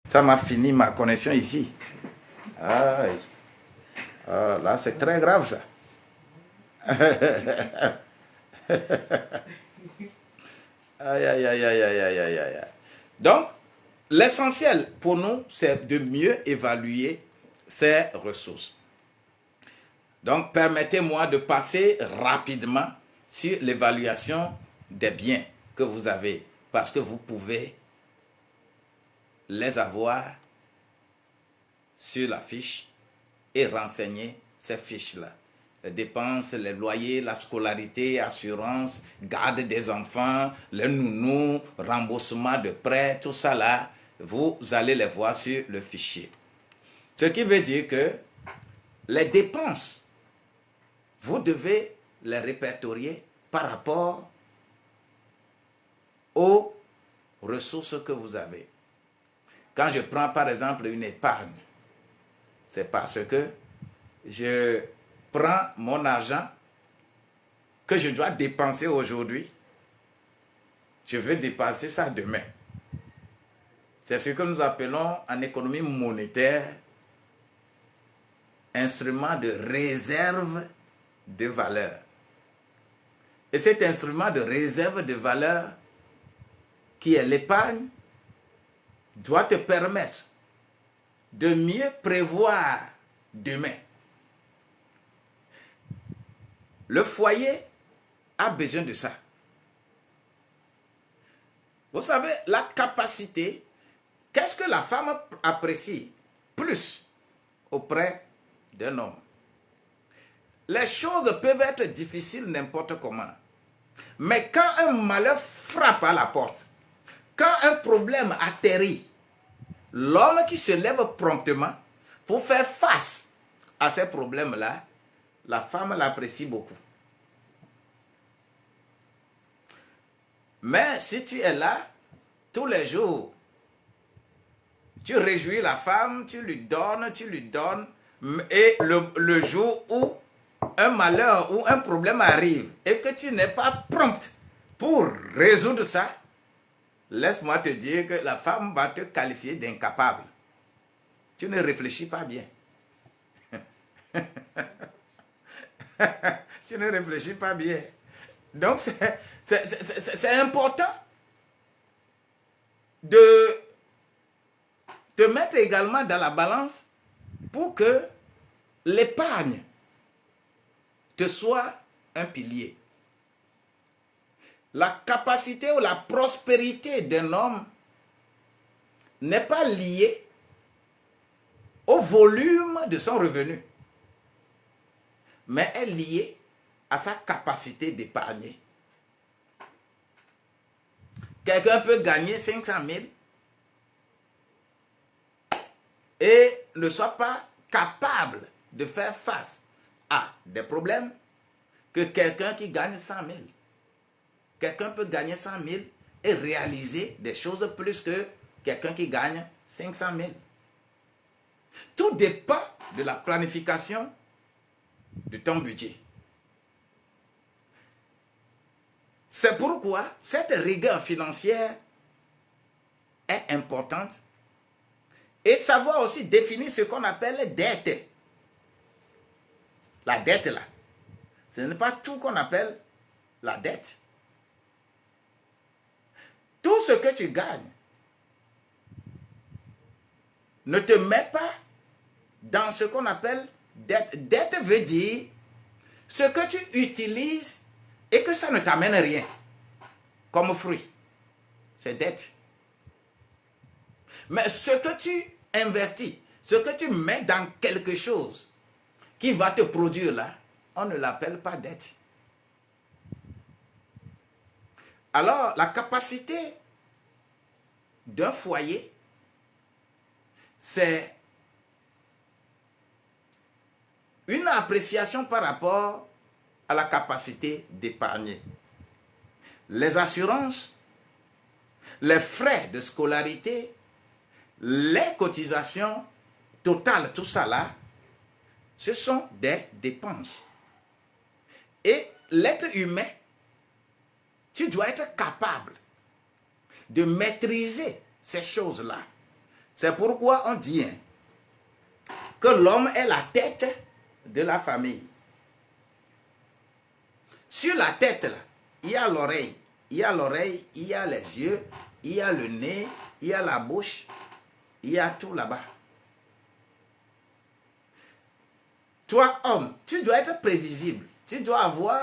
Ça m'a fini ma connexion ici. Aïe. Ah, là, c'est très grave ça. Aïe, aïe, aïe, aïe, aïe, aïe, aïe, aïe. Donc, l'essentiel pour nous, c'est de mieux évaluer ces ressources. Donc, permettez-moi de passer rapidement sur l'évaluation des biens que vous avez, parce que vous pouvez les avoir sur la fiche et renseigner ces fiches-là. Les dépenses, les loyers, la scolarité, assurance, garde des enfants, les nounous, remboursement de prêts, tout ça là, vous allez les voir sur le fichier. Ce qui veut dire que les dépenses, vous devez les répertorier par rapport aux ressources que vous avez. Quand je prends par exemple une épargne, c'est parce que je prends mon argent que je dois dépenser aujourd'hui. Je veux dépenser ça demain. C'est ce que nous appelons en économie monétaire instrument de réserve de valeur. Et cet instrument de réserve de valeur, qui est l'épargne, doit te permettre de mieux prévoir demain. Le foyer a besoin de ça. Vous savez, la capacité, qu'est-ce que la femme apprécie plus auprès d'un homme? Les choses peuvent être difficiles n'importe comment. Mais quand un malheur frappe à la porte, quand un problème atterrit, l'homme qui se lève promptement pour faire face à ces problèmes-là, la femme l'apprécie beaucoup. Mais si tu es là, tous les jours, tu réjouis la femme, tu lui donnes, et le jour où un malheur ou un problème arrive et que tu n'es pas prompte pour résoudre ça, laisse-moi te dire que la femme va te qualifier d'incapable. Tu ne réfléchis pas bien. Tu ne réfléchis pas bien. Donc, c'est important de te mettre également dans la balance pour que l'épargne te soit un pilier. La capacité ou la prospérité d'un homme n'est pas liée au volume de son revenu, mais est liée à sa capacité d'épargner. Quelqu'un peut gagner 500 000 et ne soit pas capable de faire face à des problèmes que quelqu'un qui gagne 100 000. Quelqu'un peut gagner 100 000 et réaliser des choses plus que quelqu'un qui gagne 500 000. Tout dépend de la planification de ton budget. C'est pourquoi cette rigueur financière est importante et savoir aussi définir ce qu'on appelle dette. La dette là, ce n'est pas tout qu'on appelle la dette. Tout ce que tu gagnes ne te met pas dans ce qu'on appelle dette. Dette veut dire ce que tu utilises et que ça ne t'amène rien comme fruit. C'est dette. Mais ce que tu investis, ce que tu mets dans quelque chose qui va te produire là, on ne l'appelle pas dette. Alors, la capacité d'un foyer, c'est une appréciation par rapport à la capacité d'épargner. Les assurances, les frais de scolarité, les cotisations totales, tout ça là, ce sont des dépenses. Et l'être humain, tu dois être capable de maîtriser ces choses-là. C'est pourquoi on dit que l'homme est la tête de la famille. Sur la tête, là, il y a l'oreille. Il y a l'oreille, il y a les yeux, il y a le nez, il y a la bouche, il y a tout là-bas. Toi, homme, tu dois être prévisible. Tu dois avoir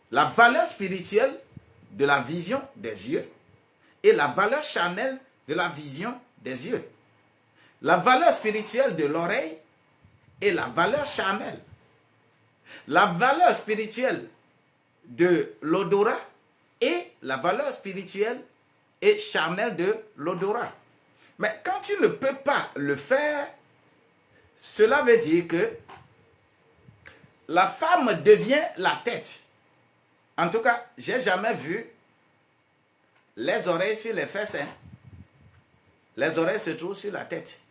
la valeur spirituelle de la vision des yeux et la valeur charnelle de la vision des yeux. La valeur spirituelle de l'oreille et la valeur charnelle. La valeur spirituelle de l'odorat et la valeur spirituelle et charnelle de l'odorat. Mais quand tu ne peux pas le faire, cela veut dire que la femme devient la tête. En tout cas, je n'ai jamais vu les oreilles sur les fesses. Hein. Les oreilles se trouvent sur la tête.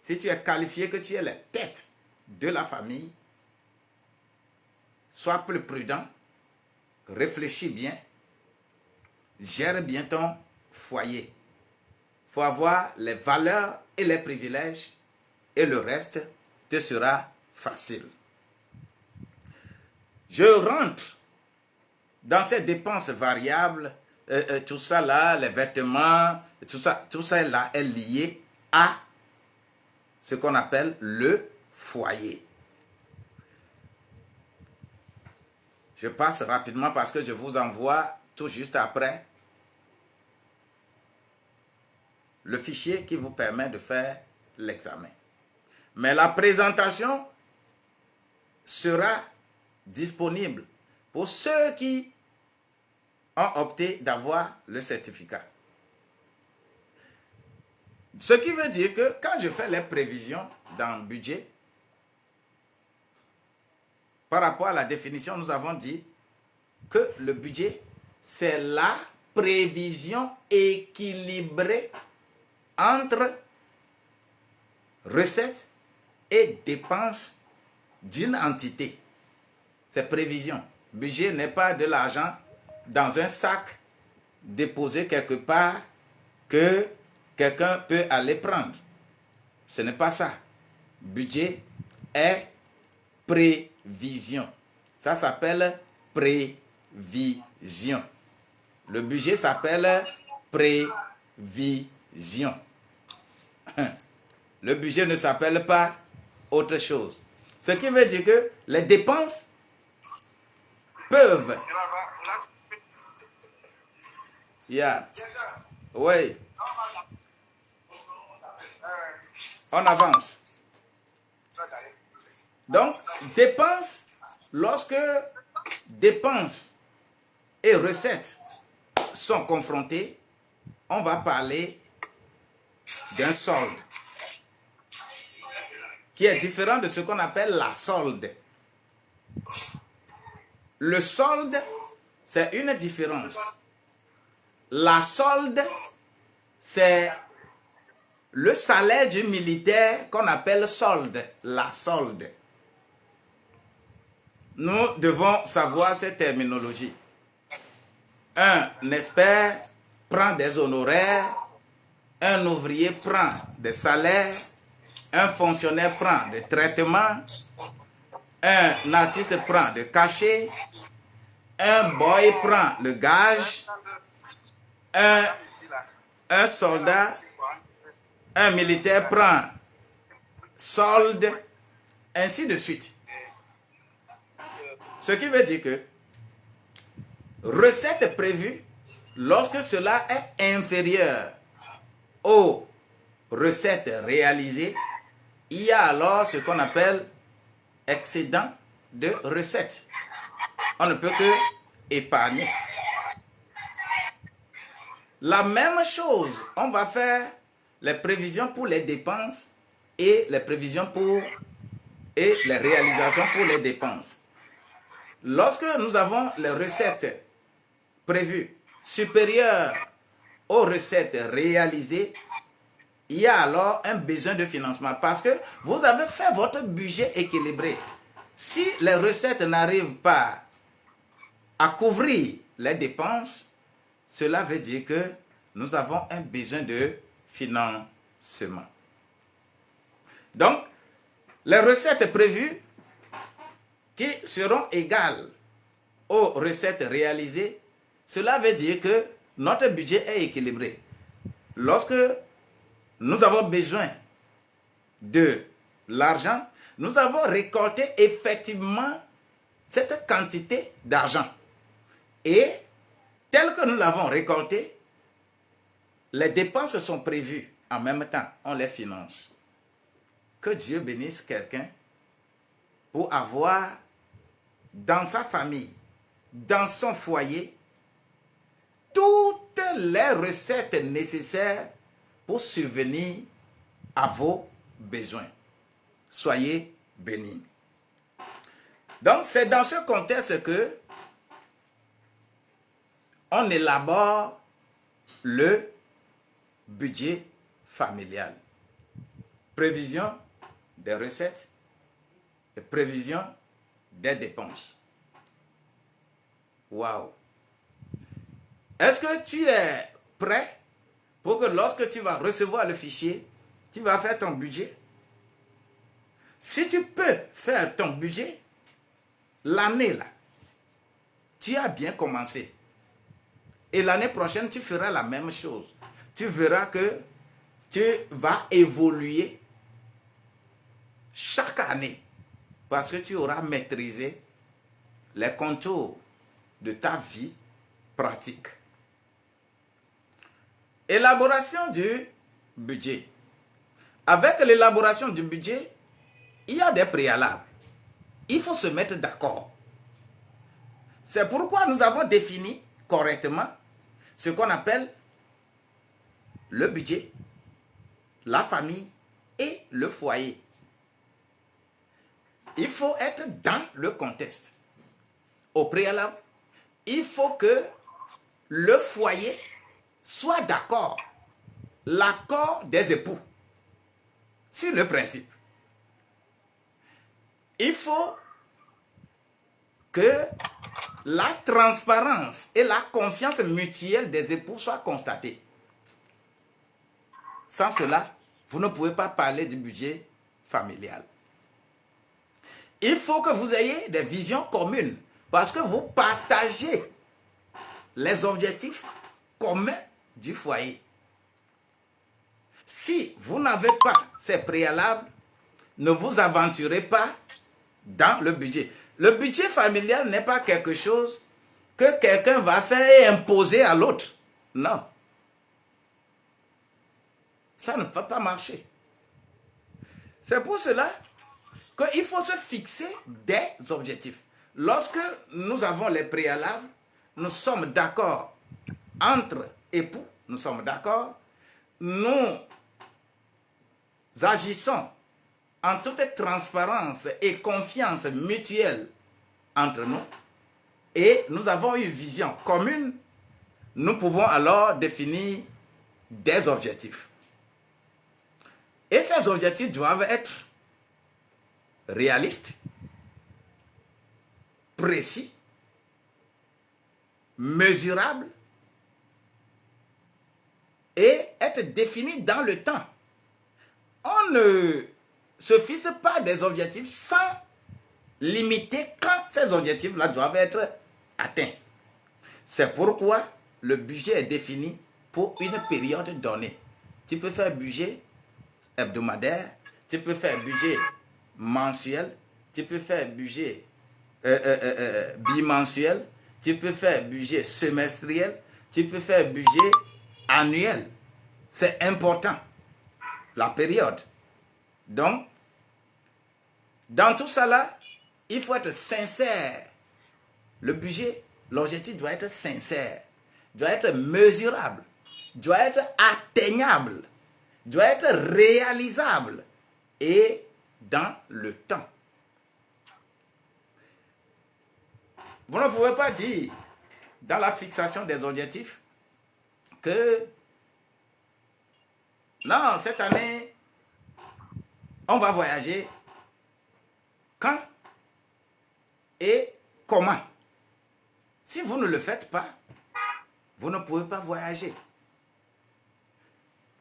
Si tu es qualifié que tu es la tête de la famille, sois plus prudent, réfléchis bien, gère bien ton foyer. Il faut avoir les valeurs et les privilèges et le reste te sera facile. Je rentre dans ces dépenses variables, tout ça là, les vêtements, tout ça là est lié à ce qu'on appelle le foyer. Je passe rapidement parce que je vous envoie tout juste après le fichier qui vous permet de faire l'examen. Mais la présentation sera disponible pour ceux qui ont opté d'avoir le certificat. Ce qui veut dire que quand je fais les prévisions dans le budget, par rapport à la définition, nous avons dit que le budget, c'est la prévision équilibrée entre recettes et dépenses d'une entité. C'est prévision. Budget n'est pas de l'argent dans un sac déposé quelque part que quelqu'un peut aller prendre. Ce n'est pas ça. Budget est prévision. Ça s'appelle prévision. Le budget s'appelle prévision. Le budget ne s'appelle pas autre chose. Ce qui veut dire que les dépenses peuvent... Oui. On avance. Donc, lorsque dépenses et recettes sont confrontées, on va parler d'un solde qui est différent de ce qu'on appelle la solde. Le solde, c'est une différence. La solde, c'est le salaire du militaire qu'on appelle solde, la solde. Nous devons savoir cette terminologie. Un expert prend des honoraires, un ouvrier prend des salaires, un fonctionnaire prend des traitements, un artiste prend des cachets, un boy prend le gage, un soldat, un militaire prend solde, ainsi de suite. Ce qui veut dire que recette prévue, lorsque cela est inférieur aux recettes réalisées, il y a alors ce qu'on appelle excédent de recettes. On ne peut que épargner. La même chose, on va faire les prévisions pour les dépenses et les prévisions et les réalisations pour les dépenses. Lorsque nous avons les recettes prévues supérieures aux recettes réalisées, il y a alors un besoin de financement parce que vous avez fait votre budget équilibré. Si les recettes n'arrivent pas à couvrir les dépenses, cela veut dire que nous avons un besoin de financement. Donc, les recettes prévues qui seront égales aux recettes réalisées, cela veut dire que notre budget est équilibré. Lorsque nous avons besoin de l'argent, nous avons récolté effectivement cette quantité d'argent. Et tel que nous l'avons récolté, les dépenses sont prévues en même temps, on les finance. Que Dieu bénisse quelqu'un pour avoir dans sa famille, dans son foyer, toutes les recettes nécessaires pour subvenir à vos besoins. Soyez bénis. Donc, c'est dans ce contexte que on élabore le budget familial. Prévision des recettes et prévision des dépenses. Waouh! Est-ce que tu es prêt pour que lorsque tu vas recevoir le fichier, tu vas faire ton budget? Si tu peux faire ton budget, l'année là, tu as bien commencé. Et l'année prochaine, tu feras la même chose. Tu verras que tu vas évoluer chaque année parce que tu auras maîtrisé les contours de ta vie pratique. Élaboration du budget. Avec l'élaboration du budget, il y a des préalables. Il faut se mettre d'accord. C'est pourquoi nous avons défini correctement ce qu'on appelle le budget, la famille et le foyer. Il faut être dans le contexte. Au préalable, il faut que le foyer soit d'accord. L'accord des époux sur le principe. Il faut que la transparence et la confiance mutuelle des époux soient constatées. Sans cela, vous ne pouvez pas parler du budget familial. Il faut que vous ayez des visions communes parce que vous partagez les objectifs communs du foyer. Si vous n'avez pas ces préalables, ne vous aventurez pas dans le budget. Le budget familial n'est pas quelque chose que quelqu'un va faire et imposer à l'autre. Non. Ça ne va pas marcher. C'est pour cela qu'il faut se fixer des objectifs. Lorsque nous avons les préalables, nous sommes d'accord entre époux, nous sommes d'accord, nous agissons en toute transparence et confiance mutuelle entre nous et nous avons une vision commune, nous pouvons alors définir des objectifs. Et ces objectifs doivent être réalistes, précis, mesurables et être définis dans le temps. On ne se fixe pas des objectifs sans limiter quand ces objectifs-là doivent être atteints. C'est pourquoi le budget est défini pour une période donnée. Tu peux faire budget hebdomadaire, tu peux faire budget mensuel, tu peux faire budget bimensuel, tu peux faire budget semestriel, tu peux faire budget annuel. C'est important, la période. Donc, dans tout ça là, il faut être sincère. Le budget, l'objectif doit être sincère, doit être mesurable, doit être atteignable, doit être réalisable et dans le temps. Vous ne pouvez pas dire dans la fixation des objectifs que non, cette année, on va voyager quand et comment. Si vous ne le faites pas, vous ne pouvez pas voyager.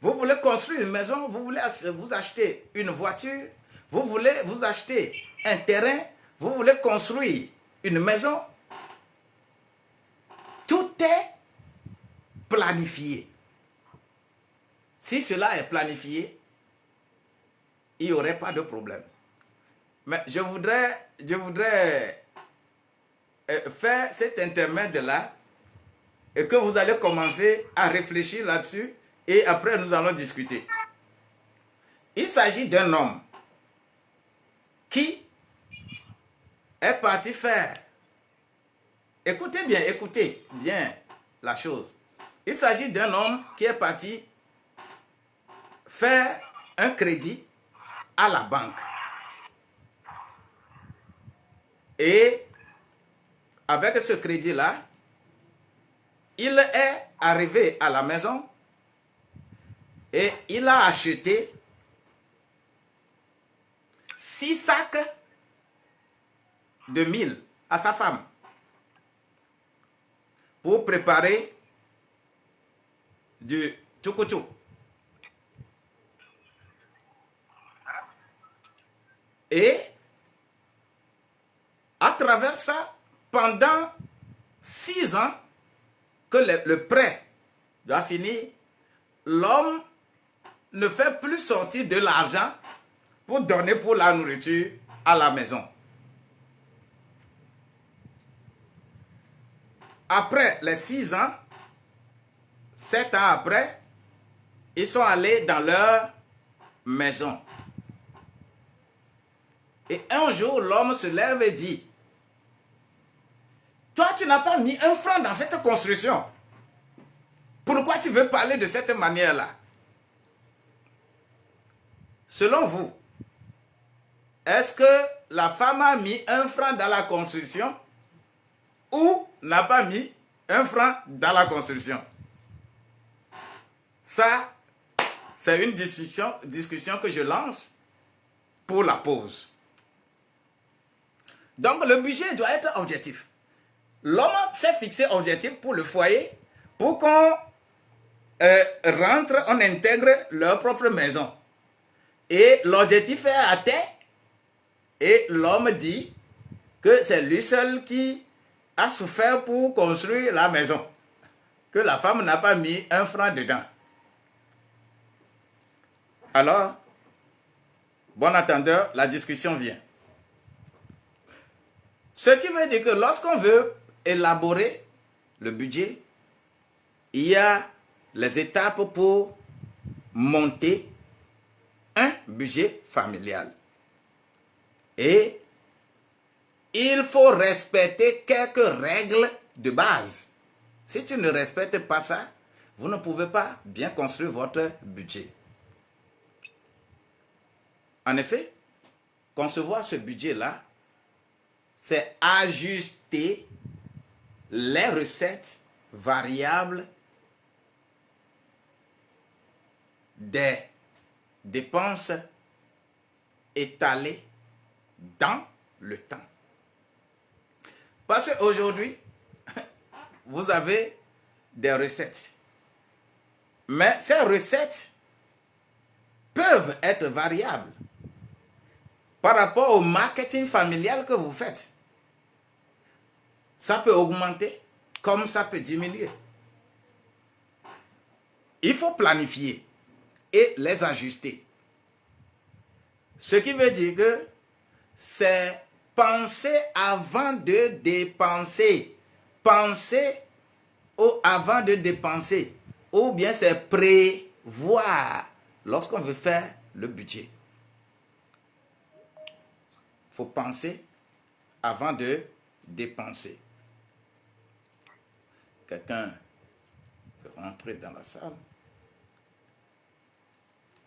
Vous voulez construire une maison, vous voulez vous acheter une voiture, vous voulez vous acheter un terrain, vous voulez construire une maison. Tout est planifié. Si cela est planifié, il n'y aurait pas de problème. Mais je voudrais faire cet intermède-là et que vous allez commencer à réfléchir là-dessus et après nous allons discuter. Il s'agit d'un homme qui est parti faire. Écoutez bien la chose. Il s'agit d'un homme qui est parti faire un crédit à la banque. Et avec ce crédit-là, il est arrivé à la maison et il a acheté 6 sacs de mil à sa femme pour préparer du tukutu. Et à travers ça, pendant 6 ans que le prêt doit finir, l'homme ne fait plus sortir de l'argent pour donner pour la nourriture à la maison. Après les 6 ans, 7 ans après, ils sont allés dans leur maison. Et un jour, l'homme se lève et dit, toi, tu n'as pas mis un franc dans cette construction. Pourquoi tu veux parler de cette manière-là? Selon vous, est-ce que la femme a mis un franc dans la construction ou n'a pas mis un franc dans la construction? Ça, c'est une discussion que je lance pour la pause. Donc, le budget doit être objectif. L'homme s'est fixé objectif pour le foyer, pour qu'on rentre, on intègre leur propre maison. Et l'objectif est atteint. Et l'homme dit que c'est lui seul qui a souffert pour construire la maison. Que la femme n'a pas mis un franc dedans. Alors, bon attendeur, la discussion vient. Ce qui veut dire que lorsqu'on veut élaborer le budget, il y a les étapes pour monter un budget familial. Et il faut respecter quelques règles de base. Si tu ne respectes pas ça, vous ne pouvez pas bien construire votre budget. En effet, concevoir ce budget-là, c'est ajuster les recettes variables des dépenses étalées dans le temps. Parce qu'aujourd'hui, vous avez des recettes. Mais ces recettes peuvent être variables par rapport au marketing familial que vous faites. Ça peut augmenter comme ça peut diminuer. Il faut planifier et les ajuster. Ce qui veut dire que c'est penser avant de dépenser. Penser avant de dépenser. Ou bien c'est prévoir lorsqu'on veut faire le budget. Il faut penser avant de dépenser. Quelqu'un peut rentrer dans la salle.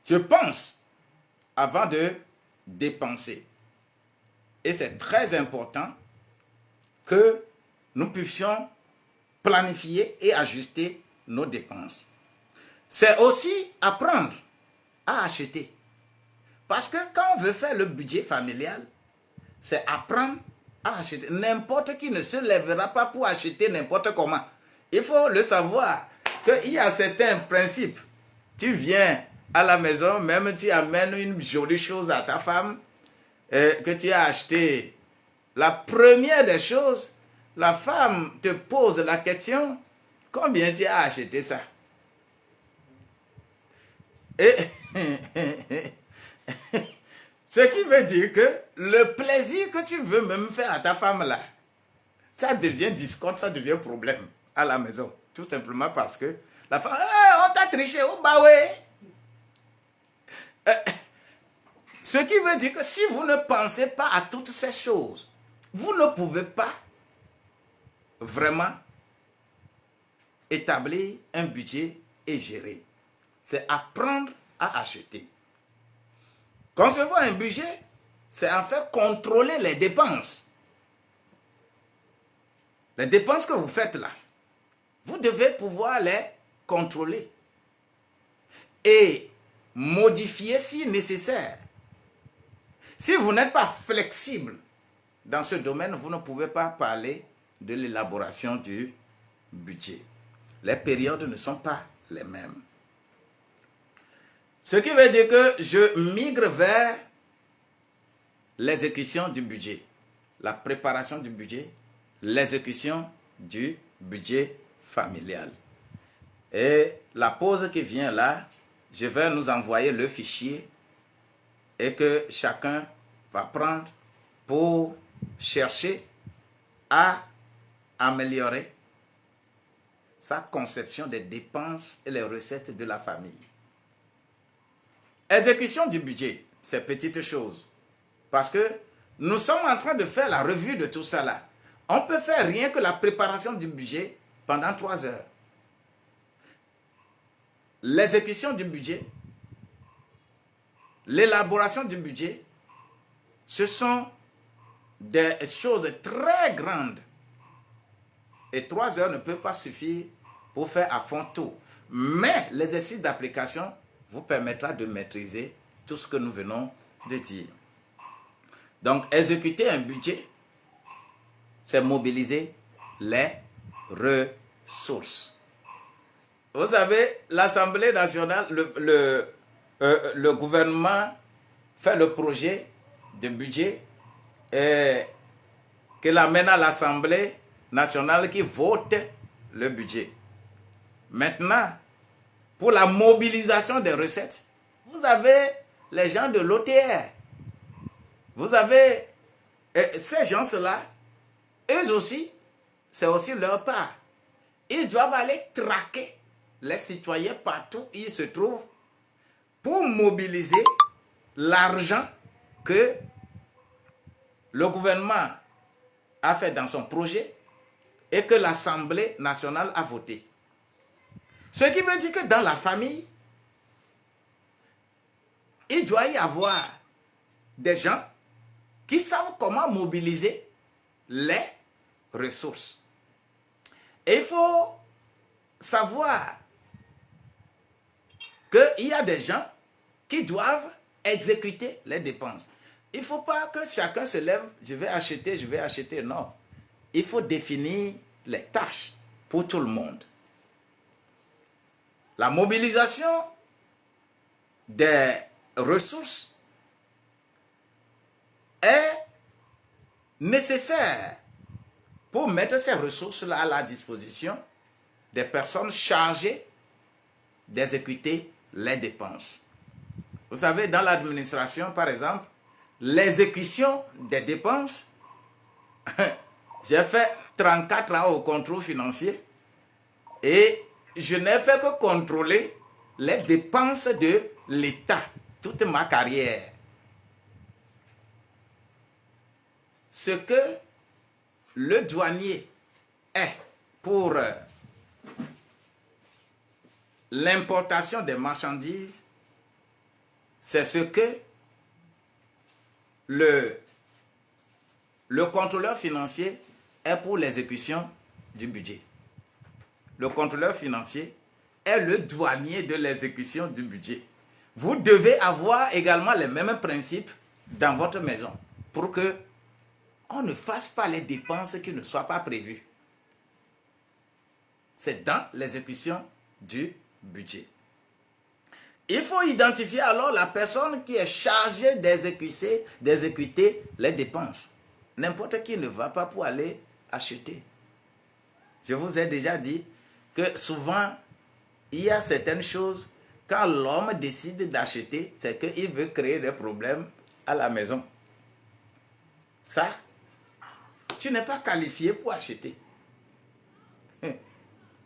Je pense avant de dépenser. Et c'est très important que nous puissions planifier et ajuster nos dépenses. C'est aussi apprendre à acheter. Parce que quand on veut faire le budget familial, c'est apprendre à acheter. N'importe qui ne se lèvera pas pour acheter n'importe comment. Il faut le savoir qu'il y a certains principes tu viens à la maison, même tu amènes une jolie chose à ta femme que tu as acheté. La première des choses, la femme te pose la question, combien tu as acheté ça? Et ce qui veut dire que le plaisir que tu veux même faire à ta femme là, ça devient discorde, ça devient problème à la maison. Tout simplement parce que la femme, on t'a triché, oh bah ouais. Ce qui veut dire que si vous ne pensez pas à toutes ces choses, vous ne pouvez pas vraiment établir un budget et gérer. C'est apprendre à acheter. Concevoir un budget, c'est en fait contrôler les dépenses. Les dépenses que vous faites là, vous devez pouvoir les contrôler et modifier si nécessaire. Si vous n'êtes pas flexible dans ce domaine, vous ne pouvez pas parler de l'élaboration du budget. Les périodes ne sont pas les mêmes. Ce qui veut dire que je migre vers l'exécution du budget, la préparation du budget, l'exécution du budget familial. Et la pause qui vient là, je vais nous envoyer le fichier et que chacun va prendre pour chercher à améliorer sa conception des dépenses et les recettes de la famille. Exécution du budget, c'est petite chose. Parce que nous sommes en train de faire la revue de tout ça là. On peut faire rien que la préparation du budget pendant 3 heures. L'exécution du budget, l'élaboration du budget, ce sont des choses très grandes. Et 3 heures ne peuvent pas suffire pour faire à fond tout. Mais l'exercice d'application vous permettra de maîtriser tout ce que nous venons de dire. Donc, exécuter un budget, c'est mobiliser les ressources. Vous savez, l'Assemblée nationale, le gouvernement fait le projet de budget et qu'il amène à l'Assemblée nationale qui vote le budget. Maintenant, pour la mobilisation des recettes, vous avez les gens de l'OTR. Vous avez ces gens-là, eux aussi, c'est aussi leur part. Ils doivent aller traquer les citoyens partout où ils se trouvent pour mobiliser l'argent que le gouvernement a fait dans son projet et que l'Assemblée nationale a voté. Ce qui veut dire que dans la famille, il doit y avoir des gens qui savent comment mobiliser les ressources. Et il faut savoir qu'il y a des gens qui doivent exécuter les dépenses. Il ne faut pas que chacun se lève, je vais acheter. Non. Il faut définir les tâches pour tout le monde. La mobilisation des ressources est nécessaire pour mettre ces ressources-là à la disposition des personnes chargées d'exécuter les dépenses. Vous savez, dans l'administration, par exemple, l'exécution des dépenses, j'ai fait 34 ans au contrôle financier et je n'ai fait que contrôler les dépenses de l'État toute ma carrière. Ce que le douanier est pour l'importation des marchandises, c'est ce que le contrôleur financier est pour l'exécution du budget. Le contrôleur financier est le douanier de l'exécution du budget. Vous devez avoir également les mêmes principes dans votre maison pour que on ne fasse pas les dépenses qui ne soient pas prévues. C'est dans l'exécution du budget. Il faut identifier alors la personne qui est chargée d'exécuter les dépenses. N'importe qui ne va pas pour aller acheter. Je vous ai déjà dit que souvent, il y a certaines choses, quand l'homme décide d'acheter, c'est qu'il veut créer des problèmes à la maison. Ça, tu n'es pas qualifié pour acheter.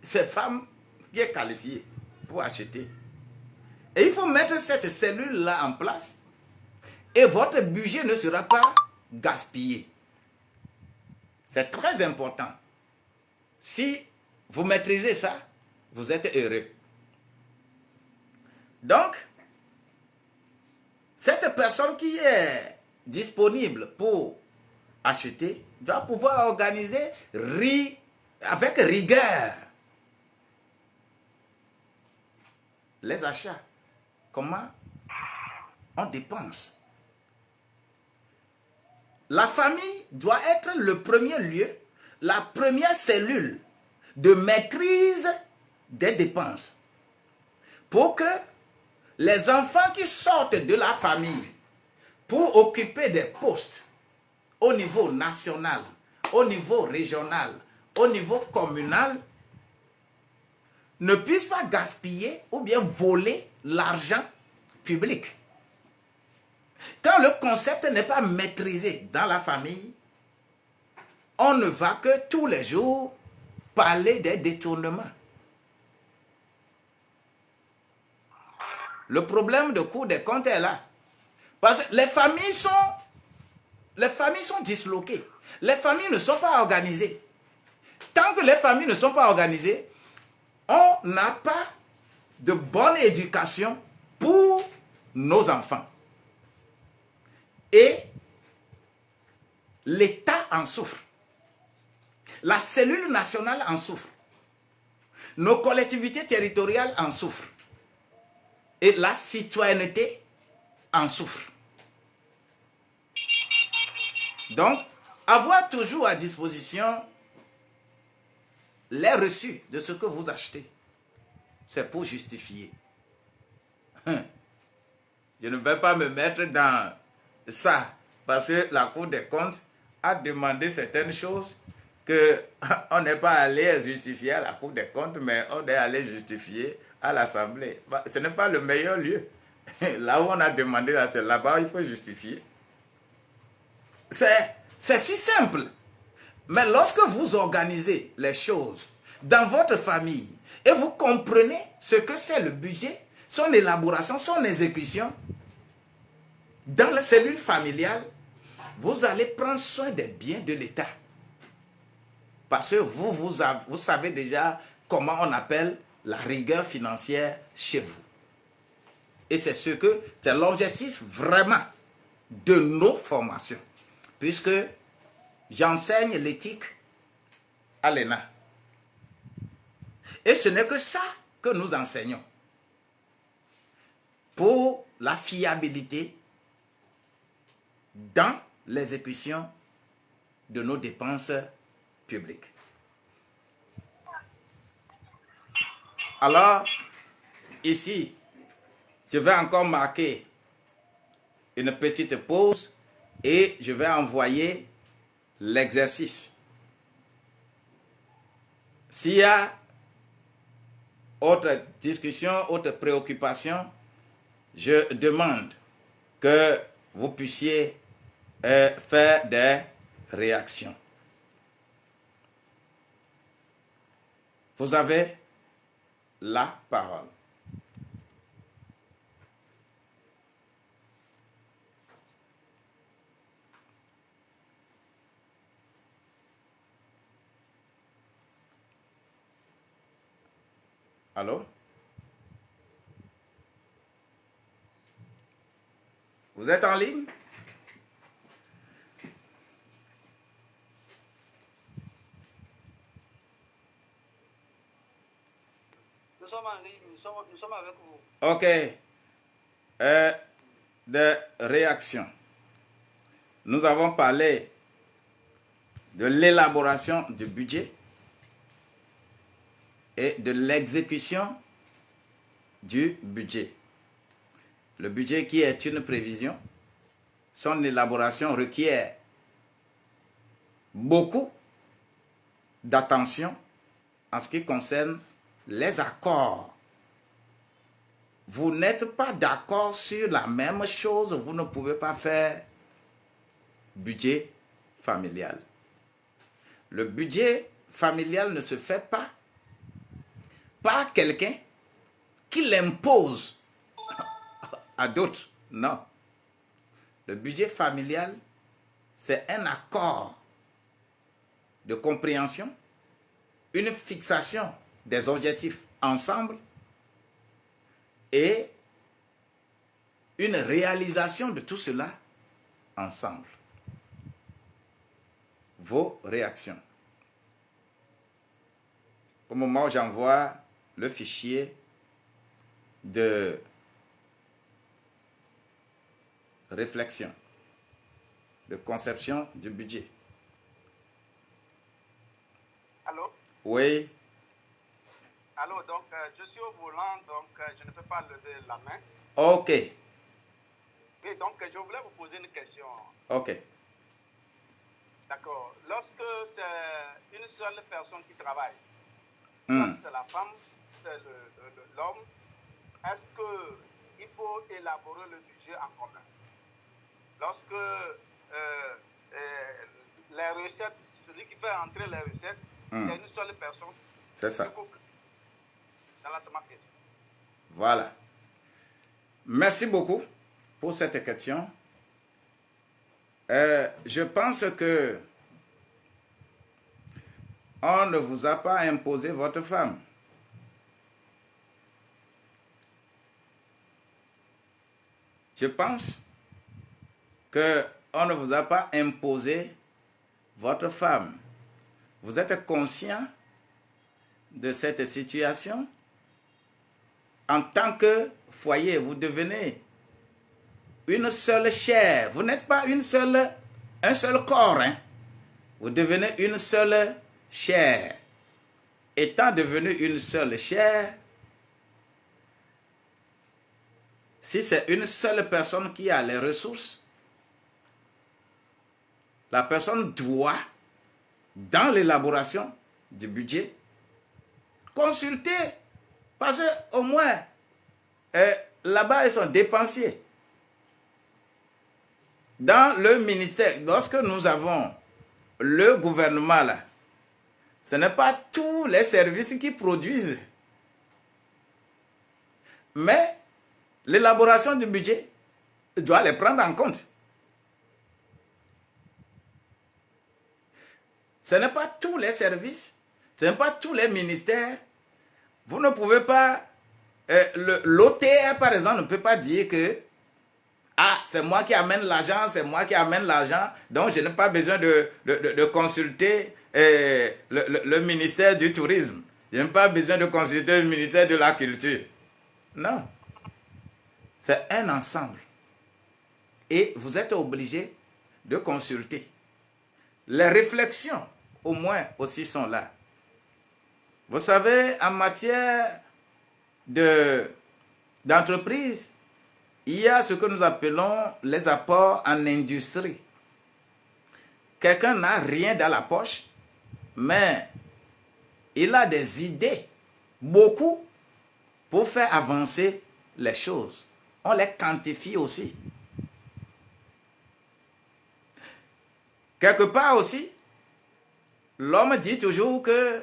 C'est femme qui est qualifiée pour acheter. Et il faut mettre cette cellule-là en place et votre budget ne sera pas gaspillé. C'est très important. Si vous maîtrisez ça, vous êtes heureux. Donc, cette personne qui est disponible pour acheter doit pouvoir organiser avec rigueur les achats. Comment on dépense. La famille doit être le premier lieu, la première cellule de maîtrise des dépenses. Pour que les enfants qui sortent de la famille pour occuper des postes au niveau national, au niveau régional, au niveau communal, ne puissent pas gaspiller ou bien voler l'argent public. Quand le concept n'est pas maîtrisé dans la famille, on ne va que tous les jours parler des détournements. Le problème de Cour des comptes est là. Parce que les familles sont disloquées. Les familles ne sont pas organisées. Tant que les familles ne sont pas organisées, on n'a pas de bonne éducation pour nos enfants. Et l'État en souffre. La cellule nationale en souffre. Nos collectivités territoriales en souffrent. Et la citoyenneté en souffre. Donc, avoir toujours à disposition les reçus de ce que vous achetez, c'est pour justifier. Je ne vais pas me mettre dans ça, parce que la Cour des comptes a demandé certaines choses qu'on n'est pas allé justifier à la Cour des comptes, mais on est allé justifier à l'Assemblée. Ce n'est pas le meilleur lieu. Là où on a demandé, c'est là-bas il faut justifier. C'est si simple. Mais lorsque vous organisez les choses dans votre famille et vous comprenez ce que c'est le budget, son élaboration, son exécution, dans la cellule familiale, vous allez prendre soin des biens de l'État. Parce que vous savez déjà comment on appelle la rigueur financière chez vous. Et c'est l'objectif vraiment de nos formations. Puisque j'enseigne l'éthique à l'ENA. Et ce n'est que ça que nous enseignons. Pour la fiabilité dans l'exécution de nos dépenses publiques. Alors, ici, je vais encore marquer une petite pause et je vais envoyer l'exercice. S'il y a autre discussion, autre préoccupation, je demande que vous puissiez faire des réactions. Vous avez la parole. Allô? Vous êtes en ligne? Nous sommes en ligne, nous sommes avec vous. Ok. De réaction. Nous avons parlé de l'élaboration du budget et de l'exécution du budget. Le budget qui est une prévision, son élaboration requiert beaucoup d'attention en ce qui concerne les accords. Vous n'êtes pas d'accord sur la même chose, vous ne pouvez pas faire budget familial. Le budget familial ne se fait pas par quelqu'un qui l'impose à d'autres. Non. Le budget familial, c'est un accord de compréhension, une fixation des objectifs ensemble et une réalisation de tout cela ensemble. Vos réactions. Au moment où j'envoie le fichier de réflexion, de conception du budget. Allô? Oui. Allô, donc je suis au volant, donc je ne peux pas lever la main. Ok. Et donc je voulais vous poser une question. Ok. D'accord. Lorsque c'est une seule personne qui travaille, c'est la femme, c'est l'homme, est-ce qu'il faut élaborer le budget en commun? Lorsque les recettes, celui qui fait entrer les recettes, c'est une seule personne. C'est ça. Couple. C'est ma question. Voilà. Merci beaucoup pour cette question. Je pense que on ne vous a pas imposé votre femme. Je pense qu'on ne vous a pas imposé votre femme. Vous êtes conscient de cette situation? En tant que foyer, vous devenez une seule chair. Vous n'êtes pas un seul corps. Hein? Vous devenez une seule chair. Étant devenu une seule chair, si c'est une seule personne qui a les ressources, la personne doit, dans l'élaboration du budget, consulter. Parce qu'au moins, là-bas, ils sont dépensiers. Dans le ministère, lorsque nous avons le gouvernement là, ce n'est pas tous les services qui produisent. Mais l'élaboration du budget doit les prendre en compte. Ce n'est pas tous les services, ce n'est pas tous les ministères. Vous ne pouvez pas, l'OTR par exemple ne peut pas dire que c'est moi qui amène l'argent, c'est moi qui amène l'argent, donc je n'ai pas besoin de consulter le ministère du tourisme. Je n'ai pas besoin de consulter le ministère de la culture. Non. C'est un ensemble. Et vous êtes obligé de consulter. Les réflexions, au moins, aussi sont là. Vous savez, en matière d'entreprise, il y a ce que nous appelons les apports en industrie. Quelqu'un n'a rien dans la poche, mais il a des idées, beaucoup, pour faire avancer les choses. On les quantifie aussi. Quelque part aussi, l'homme dit toujours que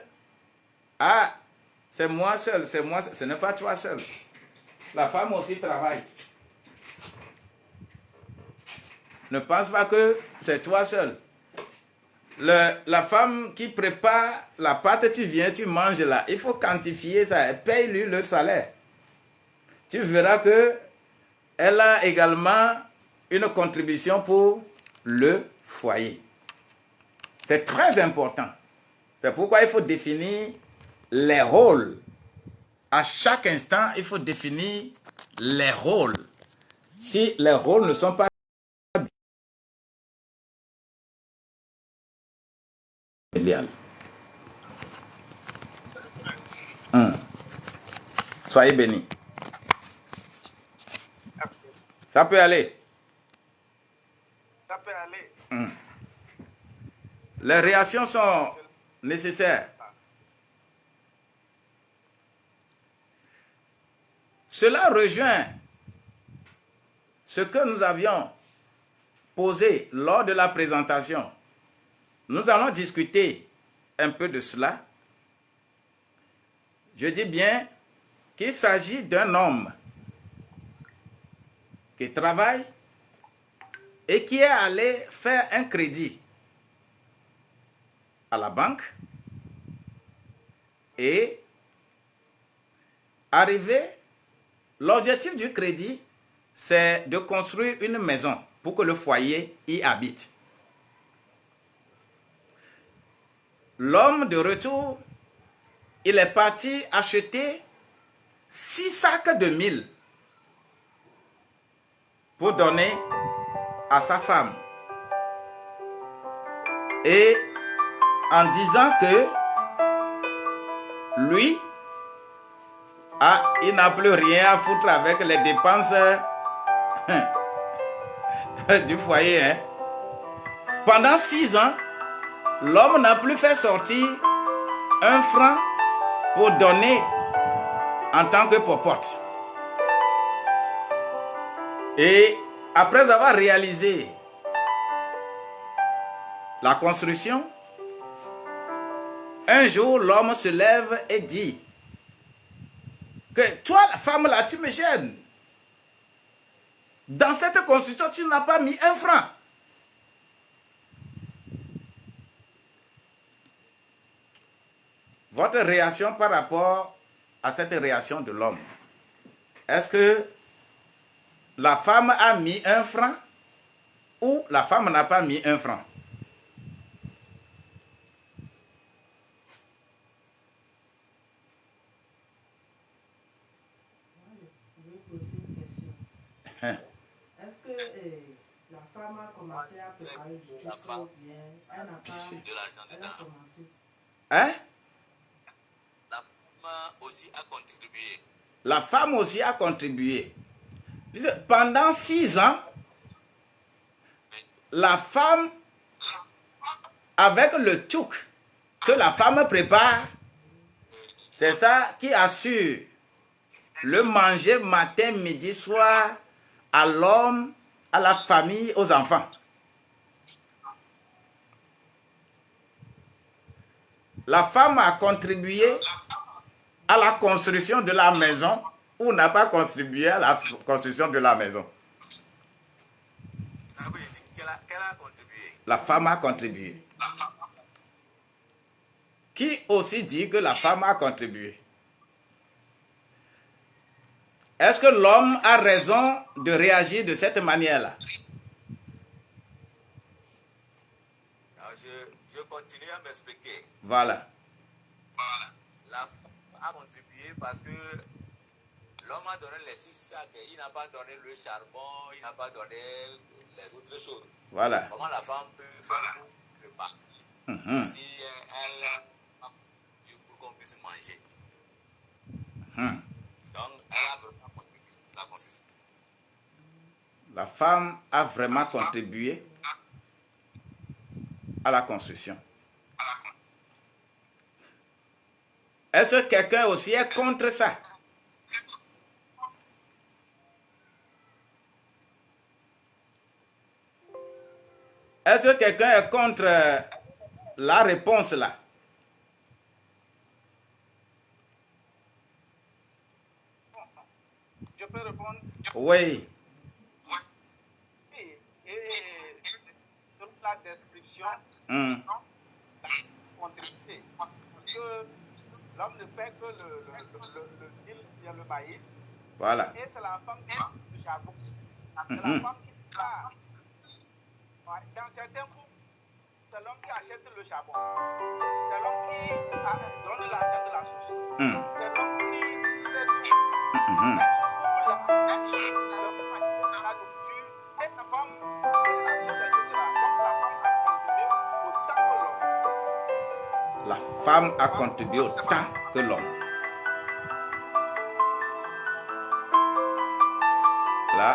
c'est moi seul, c'est moi seul. Ce n'est pas toi seul. La femme aussi travaille. Ne pense pas que c'est toi seul. La femme qui prépare la pâte, tu viens, tu manges là. Il faut quantifier ça. Paye-lui le salaire. Tu verras que elle a également une contribution pour le foyer. C'est très important. C'est pourquoi il faut définir les rôles. À chaque instant, il faut définir les rôles. Si les rôles ne sont pas familial. Soyez bénis. Merci. Ça peut aller. Ça peut aller. Les réactions sont nécessaires. Cela rejoint ce que nous avions posé lors de la présentation. Nous allons discuter un peu de cela. Je dis bien qu'il s'agit d'un homme qui travaille et qui est allé faire un crédit à la banque et arrivé, l'objectif du crédit, c'est de construire une maison pour que le foyer y habite. L'homme de retour, il est parti acheter 6 sacs de mil pour donner à sa femme. Et en disant que lui, il n'a plus rien à foutre avec les dépenses du foyer. Hein. Pendant 6 ans, l'homme n'a plus fait sortir un franc pour donner en tant que popote. Et après avoir réalisé la construction, un jour, l'homme se lève et dit que toi, la femme là, tu me gênes. Dans cette construction, tu n'as pas mis un franc. Votre réaction par rapport à cette réaction de l'homme, est-ce que la femme a mis un franc ou la femme n'a pas mis un franc? Est-ce que la femme a commencé à préparer du sucre ou bien elle n'a pas commencé? Hein? La femme aussi a contribué. La femme aussi a contribué. Pendant 6 ans, la femme, avec le touk que la femme prépare, c'est ça qui assure le manger matin, midi, soir à l'homme, à la famille, aux enfants. La femme a contribué à la construction de la maison ou n'a pas contribué à la construction de la maison. Ça veut dire qu'elle a contribué. La femme a contribué. Qui aussi dit que la femme a contribué? Est-ce que l'homme a raison de réagir de cette manière-là? Je continue à m'expliquer. Voilà. La femme a contribué parce que l'homme a donné les 6 sacs, il n'a pas donné le charbon, il n'a pas donné les autres choses. Voilà. Comment la femme peut faire pour préparer si elle a contribué pour qu'on puisse manger? Donc, elle a vraiment contribué à la construction. La femme a vraiment contribué à la construction. Est-ce que quelqu'un aussi est contre ça? Est-ce que quelqu'un est contre la réponse là? Je peux répondre? Oui. Et sur la description, contribuer. Parce que l'homme ne fait que le mil et le maïs. Voilà. Et c'est la femme qui fait le charbon. C'est la femme qui part. Dans certains coups, c'est l'homme qui achète le charbon. C'est l'homme qui donne l'argent de la société. C'est l'homme qui fait tout. Et la femme achète, etc. Donc la femme a contribué autant que l'homme. La femme a contribué autant que l'homme. Là,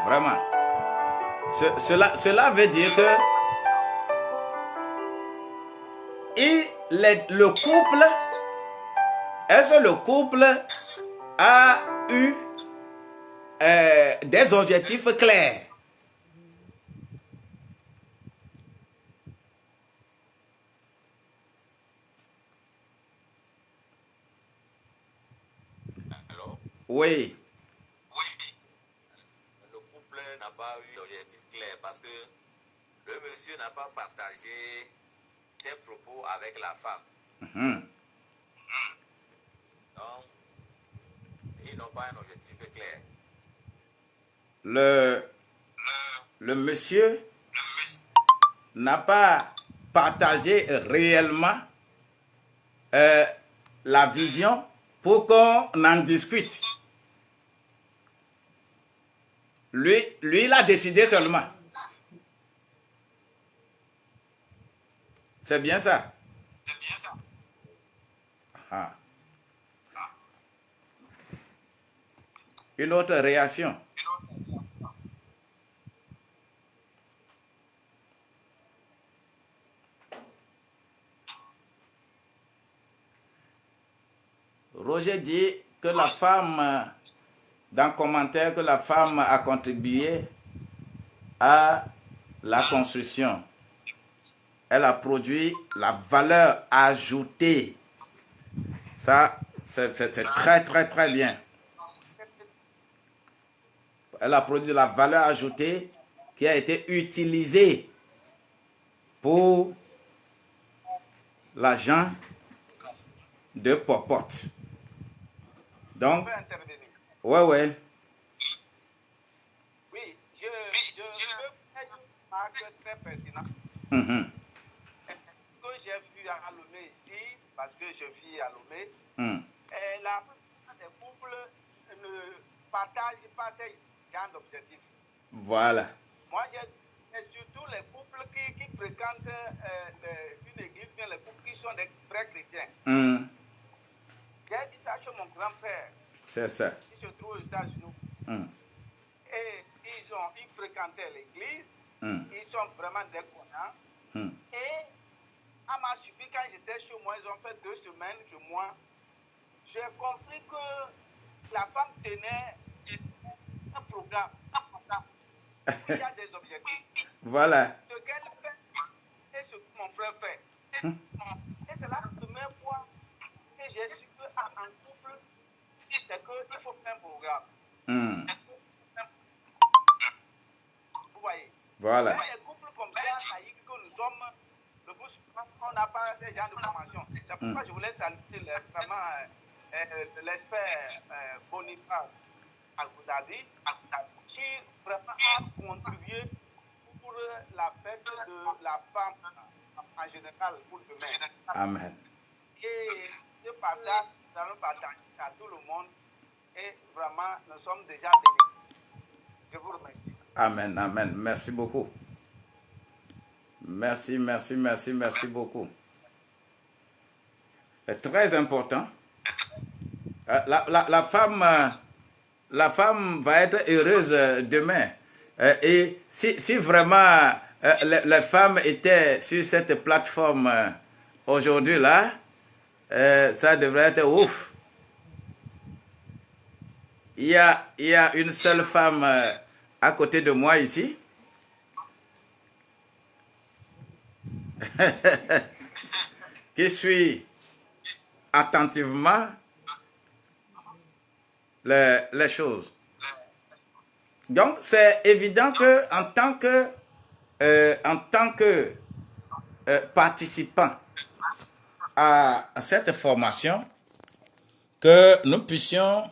Vraiment. Cela veut dire que le couple, est-ce que le couple a eu des objectifs clairs? Alors, Oui. le couple n'a pas eu d'objectif clair parce que le monsieur n'a pas partagé ses propos avec la femme. Mhm. Donc, ils n'ont pas un objectif clair. Le monsieur n'a pas partagé réellement la vision pour qu'on en discute. Lui, il a décidé seulement. C'est bien ça. Ah. Une autre réaction. Roger dit que la femme, dans le commentaire, que la femme a contribué à la construction. Elle a produit la valeur ajoutée. Ça, c'est très, très, très bien. Elle a produit la valeur ajoutée qui a été utilisée pour l'agent de popote. Donc, Je peux intervenir. ouais. Oui, je veux faire une remarque très pertinente Mhm. que j'ai vu à Lomé ici, parce que je vis à Lomé. Mhm. La plupart des couples ne partagent pas ces genres d'objectifs. Voilà. Moi, j'ai surtout les couples qui fréquentent une église, bien les couples qui sont des vrais chrétiens. Mhm. J'ai dit ça chez mon grand-père, C'est ça. qui se trouve aux États-Unis. Mhm. Et ils fréquentaient l'église, Mhm. ils sont vraiment des croyants. Mhm. Et à ma surprise, quand j'étais chez moi, ils ont fait 2 semaines que moi, j'ai compris que la femme tenait un programme. Il y a des objectifs. Voilà. Ce qu'elle fait et ce que mon frère fait. Et c'est la première fois que j'ai su qu'en couple, c'est qu'il faut faire un programme. Mhm. Vous voyez? Voilà. Mais les couples comme ça, laïcs que nous sommes, le plus souvent, on n'a pas ce genre de formation. C'est pourquoi je voulais saluer vraiment l'expert Boniface Al-Goudabi, qui vraiment a contribué pour la fête de la femme en général pour demain. Amen. Et ce partage, nous allons partager à tout le monde et vraiment, nous sommes déjà bénis. Je vous remercie. Amen. Amen. Merci beaucoup. Merci beaucoup. C'est très important. La femme va être heureuse demain. Et si vraiment les femmes étaient sur cette plateforme aujourd'hui là, ça devrait être ouf. Il y a une seule femme à côté de moi ici. Qui suit attentivement les choses. Donc, c'est évident que en tant que participant à cette formation, que nous puissions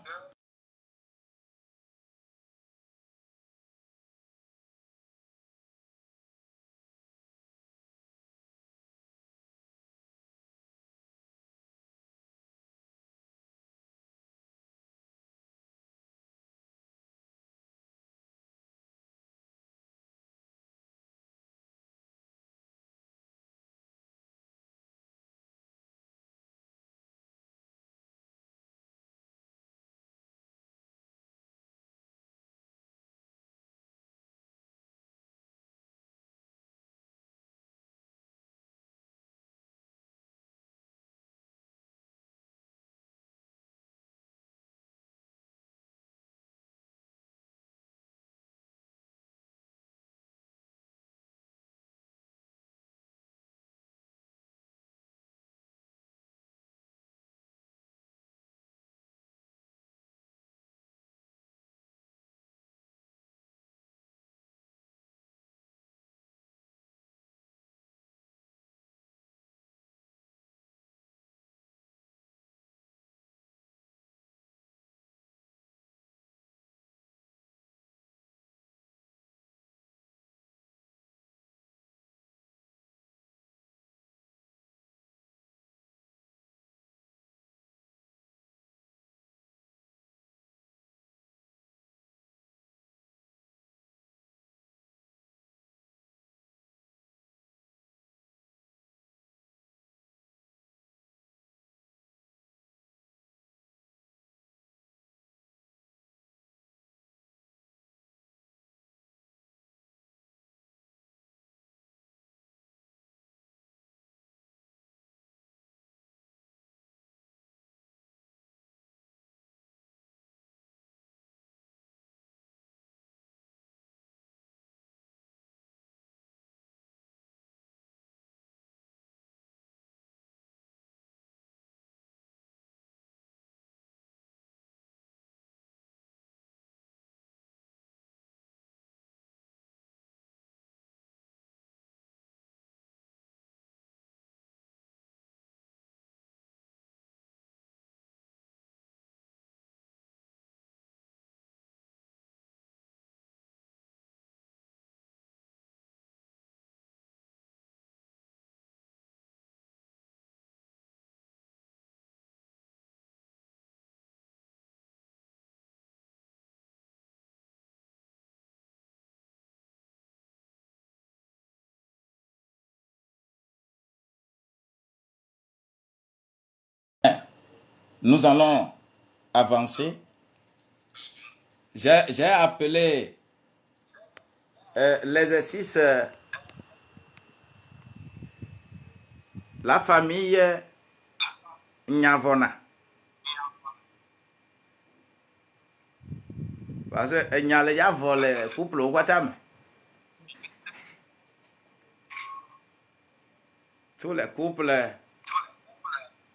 nous allons avancer. J'ai appelé l'exercice la famille Nyavona. Parce que Nyale ya volé couple au Guatam. Tous les couples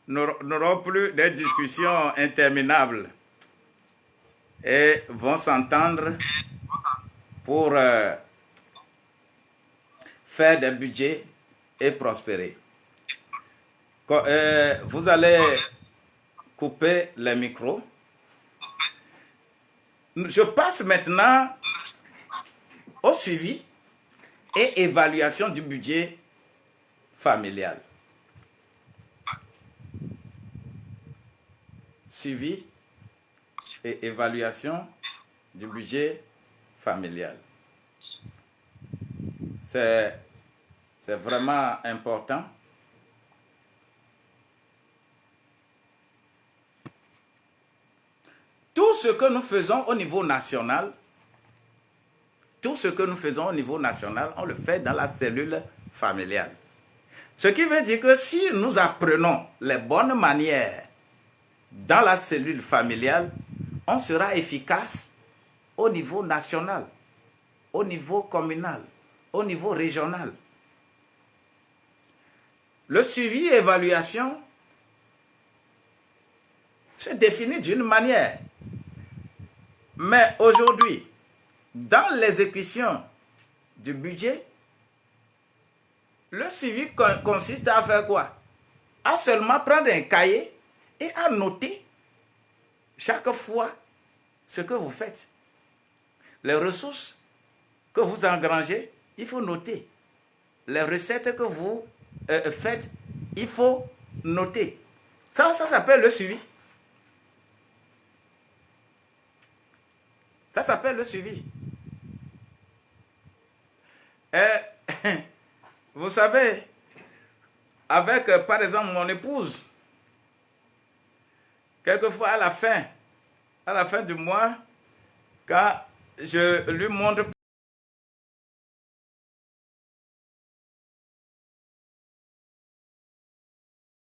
n'auront plus des discussions interminables et vont s'entendre pour faire des budgets et prospérer. Vous allez couper les micros. Je passe maintenant au suivi et évaluation du budget familial. Suivi et évaluation du budget familial. C'est vraiment important. Tout ce que nous faisons au niveau national, on le fait dans la cellule familiale. Ce qui veut dire que si nous apprenons les bonnes manières dans la cellule familiale, on sera efficace au niveau national, au niveau communal, au niveau régional. Le suivi et évaluation se définit d'une manière. Mais aujourd'hui, dans l'exécution du budget, le suivi consiste à faire quoi? À seulement prendre un cahier et à noter chaque fois ce que vous faites. Les ressources que vous engrangez, il faut noter. Les recettes que vous faites, il faut noter. Ça s'appelle le suivi. Ça s'appelle le suivi. Vous savez, avec par exemple mon épouse, quelquefois à la fin du mois, quand je lui montre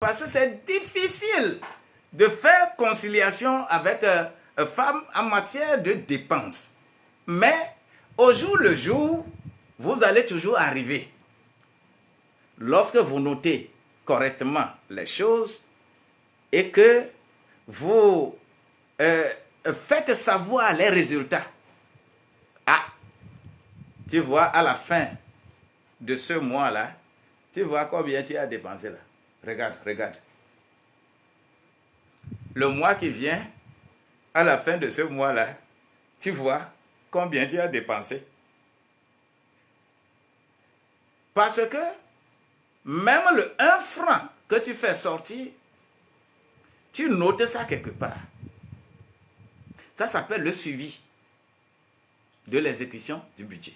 parce que c'est difficile de faire conciliation avec femme en matière de dépenses. Mais au jour le jour, vous allez toujours arriver. Lorsque vous notez correctement les choses et que vous faites savoir les résultats. Ah, tu vois, à la fin de ce mois-là, tu vois combien tu as dépensé là. Regarde. Le mois qui vient, à la fin de ce mois-là, tu vois combien tu as dépensé. Parce que même le 1 franc que tu fais sortir, tu notes ça quelque part. Ça s'appelle le suivi de l'exécution du budget.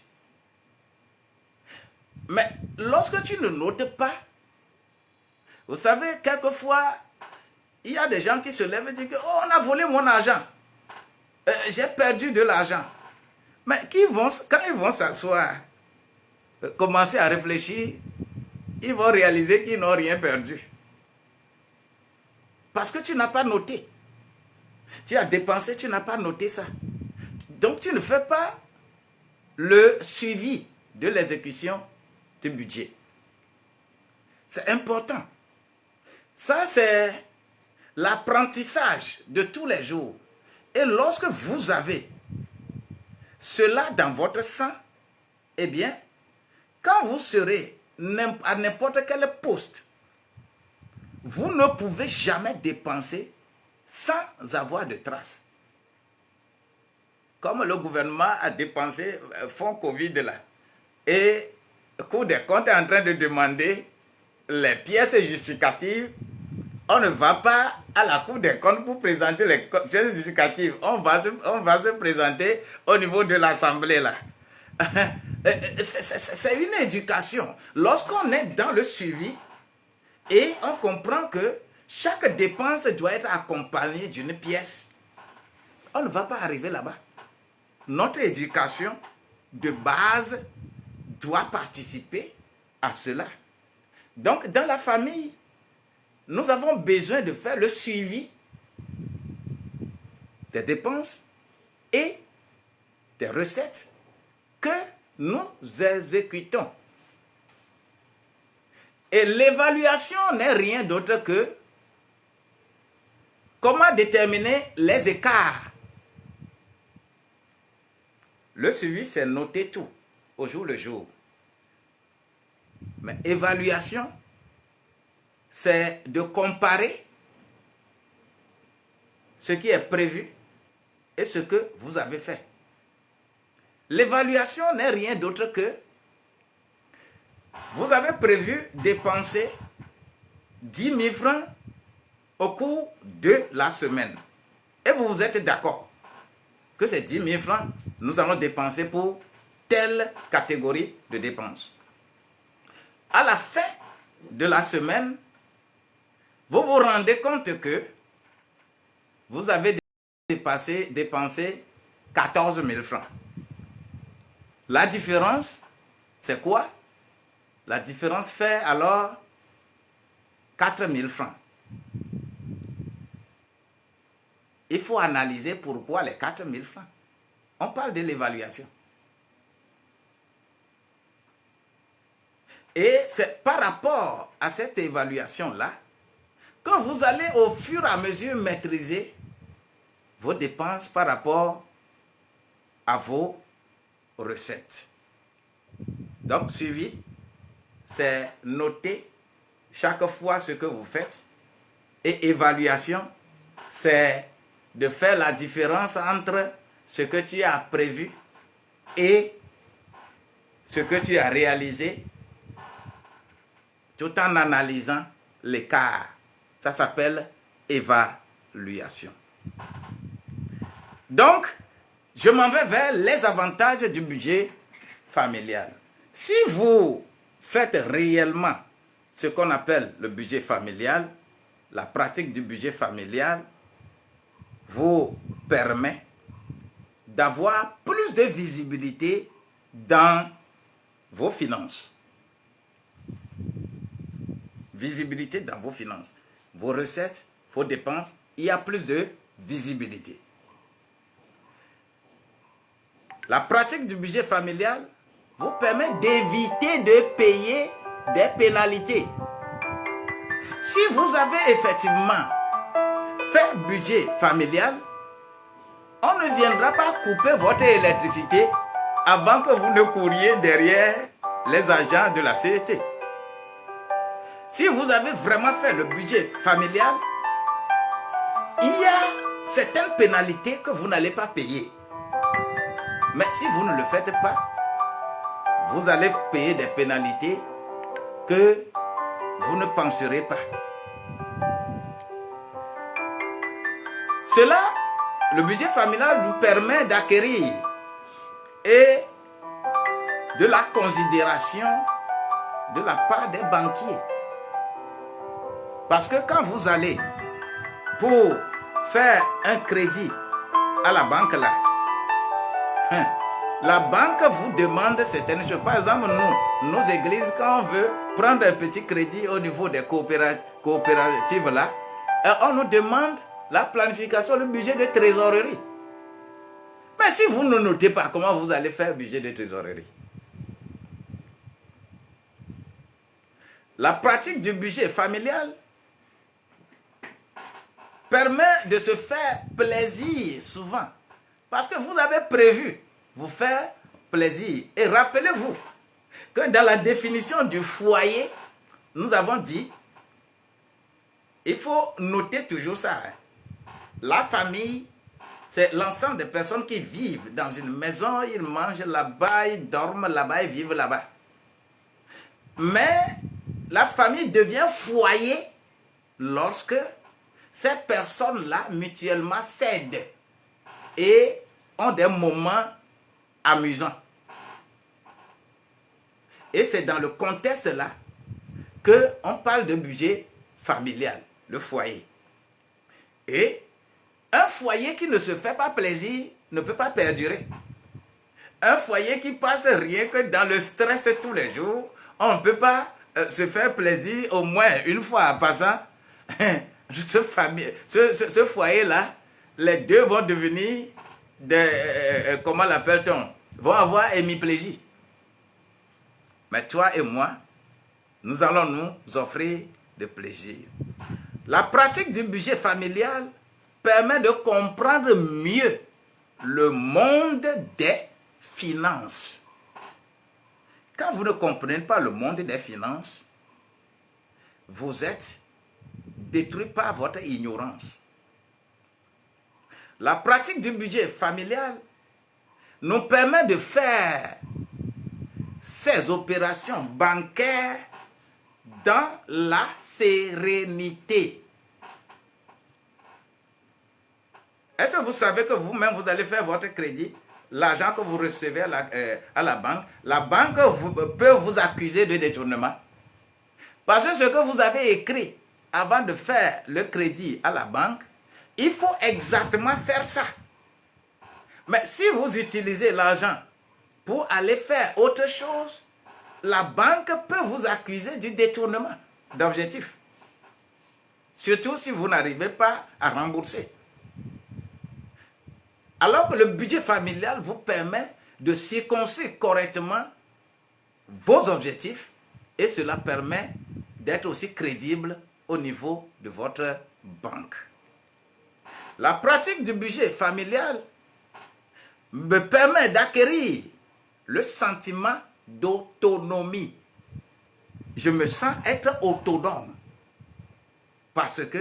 Mais lorsque tu ne notes pas, vous savez, quelquefois, il y a des gens qui se lèvent et disent que oh, on a volé mon argent. J'ai perdu de l'argent. Mais quand ils vont s'asseoir, commencer à réfléchir, ils vont réaliser qu'ils n'ont rien perdu. Parce que tu n'as pas noté. Tu as dépensé, tu n'as pas noté ça. Donc tu ne fais pas le suivi de l'exécution du budget. C'est important. Ça, c'est l'apprentissage de tous les jours. Et lorsque vous avez cela dans votre sang, eh bien, quand vous serez à n'importe quel poste, vous ne pouvez jamais dépenser sans avoir de traces. Comme le gouvernement a dépensé fonds Covid là, et le Cour des comptes est en train de demander les pièces justificatives, on ne va pas à la Cour des comptes pour présenter les pièces justificatives. On va se présenter au niveau de l'Assemblée là. C'est une éducation. Lorsqu'on est dans le suivi et on comprend que chaque dépense doit être accompagnée d'une pièce. On ne va pas arriver là-bas. Notre éducation de base doit participer à cela. Donc, dans la famille, nous avons besoin de faire le suivi des dépenses et des recettes que nous exécutons. Et l'évaluation n'est rien d'autre que comment déterminer les écarts. Le suivi, c'est noter tout au jour le jour. Mais évaluation, c'est de comparer ce qui est prévu et ce que vous avez fait. L'évaluation n'est rien d'autre que vous avez prévu dépenser 10 000 francs au cours de la semaine. Et vous vous êtes d'accord que ces 10 000 francs, nous allons dépenser pour telle catégorie de dépenses. À la fin de la semaine, vous vous rendez compte que vous avez dépensé 14 000 francs. La différence, c'est quoi? La différence fait alors 4 000 francs. Il faut analyser pourquoi les 4 000 francs. On parle de l'évaluation. Et c'est par rapport à cette évaluation-là que vous allez au fur et à mesure maîtriser vos dépenses par rapport à vos recettes. Donc, suivi, c'est noter chaque fois ce que vous faites. Et évaluation, c'est de faire la différence entre ce que tu as prévu et ce que tu as réalisé, tout en analysant l'écart. Ça s'appelle évaluation. Donc, je m'en vais vers les avantages du budget familial. Si vous faites réellement ce qu'on appelle le budget familial, la pratique du budget familial vous permet d'avoir plus de visibilité dans vos finances. Visibilité dans vos finances. Vos recettes, vos dépenses, il y a plus de visibilité. La pratique du budget familial vous permet d'éviter de payer des pénalités. Si vous avez effectivement fait budget familial, on ne viendra pas couper votre électricité avant que vous ne couriez derrière les agents de la CET. Si vous avez vraiment fait le budget familial, il y a certaines pénalités que vous n'allez pas payer. Mais si vous ne le faites pas, vous allez payer des pénalités que vous ne penserez pas. Cela, le budget familial vous permet d'acquérir et de la considération de la part des banquiers. Parce que quand vous allez pour faire un crédit à la banque là, la banque vous demande certaines choses. Par exemple, nos églises, quand on veut prendre un petit crédit au niveau des coopératives là, on nous demande la planification, le budget de trésorerie. Mais si vous ne notez pas, comment vous allez faire budget de trésorerie? La pratique du budget familial permet de se faire plaisir souvent. Parce que vous avez prévu vous faire plaisir. Et rappelez-vous que dans la définition du foyer, nous avons dit, il faut noter toujours ça. La famille, c'est l'ensemble des personnes qui vivent dans une maison, ils mangent là-bas, ils dorment là-bas, ils vivent là-bas. Mais la famille devient foyer lorsque ces personnes-là mutuellement s'aident et ont des moments amusants. Et c'est dans le contexte-là qu'on parle de budget familial. le foyer. Et un foyer qui ne se fait pas plaisir ne peut pas perdurer. Un foyer qui passe rien que dans le stress tous les jours, on ne peut pas se faire plaisir au moins une fois en passant. Ce foyer-là, les deux vont devenir des, comment l'appelle-t-on, vont avoir hémiplasie. Mais toi et moi, nous allons nous offrir de plaisir. La pratique du budget familial permet de comprendre mieux le monde des finances. Quand vous ne comprenez pas le monde des finances, vous êtes détruit par votre ignorance. La pratique du budget familial nous permet de faire ces opérations bancaires dans la sérénité. Est-ce que vous savez que vous-même, vous allez faire votre crédit, l'argent que vous recevez à la banque peut vous accuser de détournement. Parce que ce que vous avez écrit avant de faire le crédit à la banque, il faut exactement faire ça. Mais si vous utilisez l'argent pour aller faire autre chose, la banque peut vous accuser du détournement d'objectif. Surtout si vous n'arrivez pas à rembourser. Alors que le budget familial vous permet de circonscrire correctement vos objectifs et cela permet d'être aussi crédible au niveau de votre banque. La pratique du budget familial me permet d'acquérir le sentiment d'autonomie. Je me sens être autonome parce que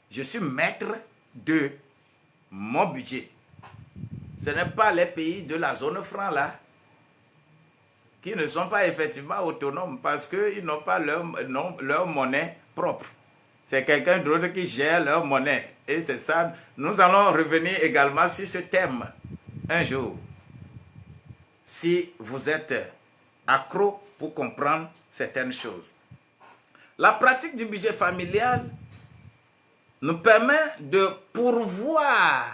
je suis maître de mon budget. Ce n'est pas les pays de la zone franc là qui ne sont pas effectivement autonomes parce qu'ils n'ont pas leur monnaie propre. C'est quelqu'un d'autre qui gère leur monnaie. Et c'est ça. Nous allons revenir également sur ce thème un jour. Si vous êtes accro pour comprendre certaines choses. La pratique du budget familial nous permet de pouvoir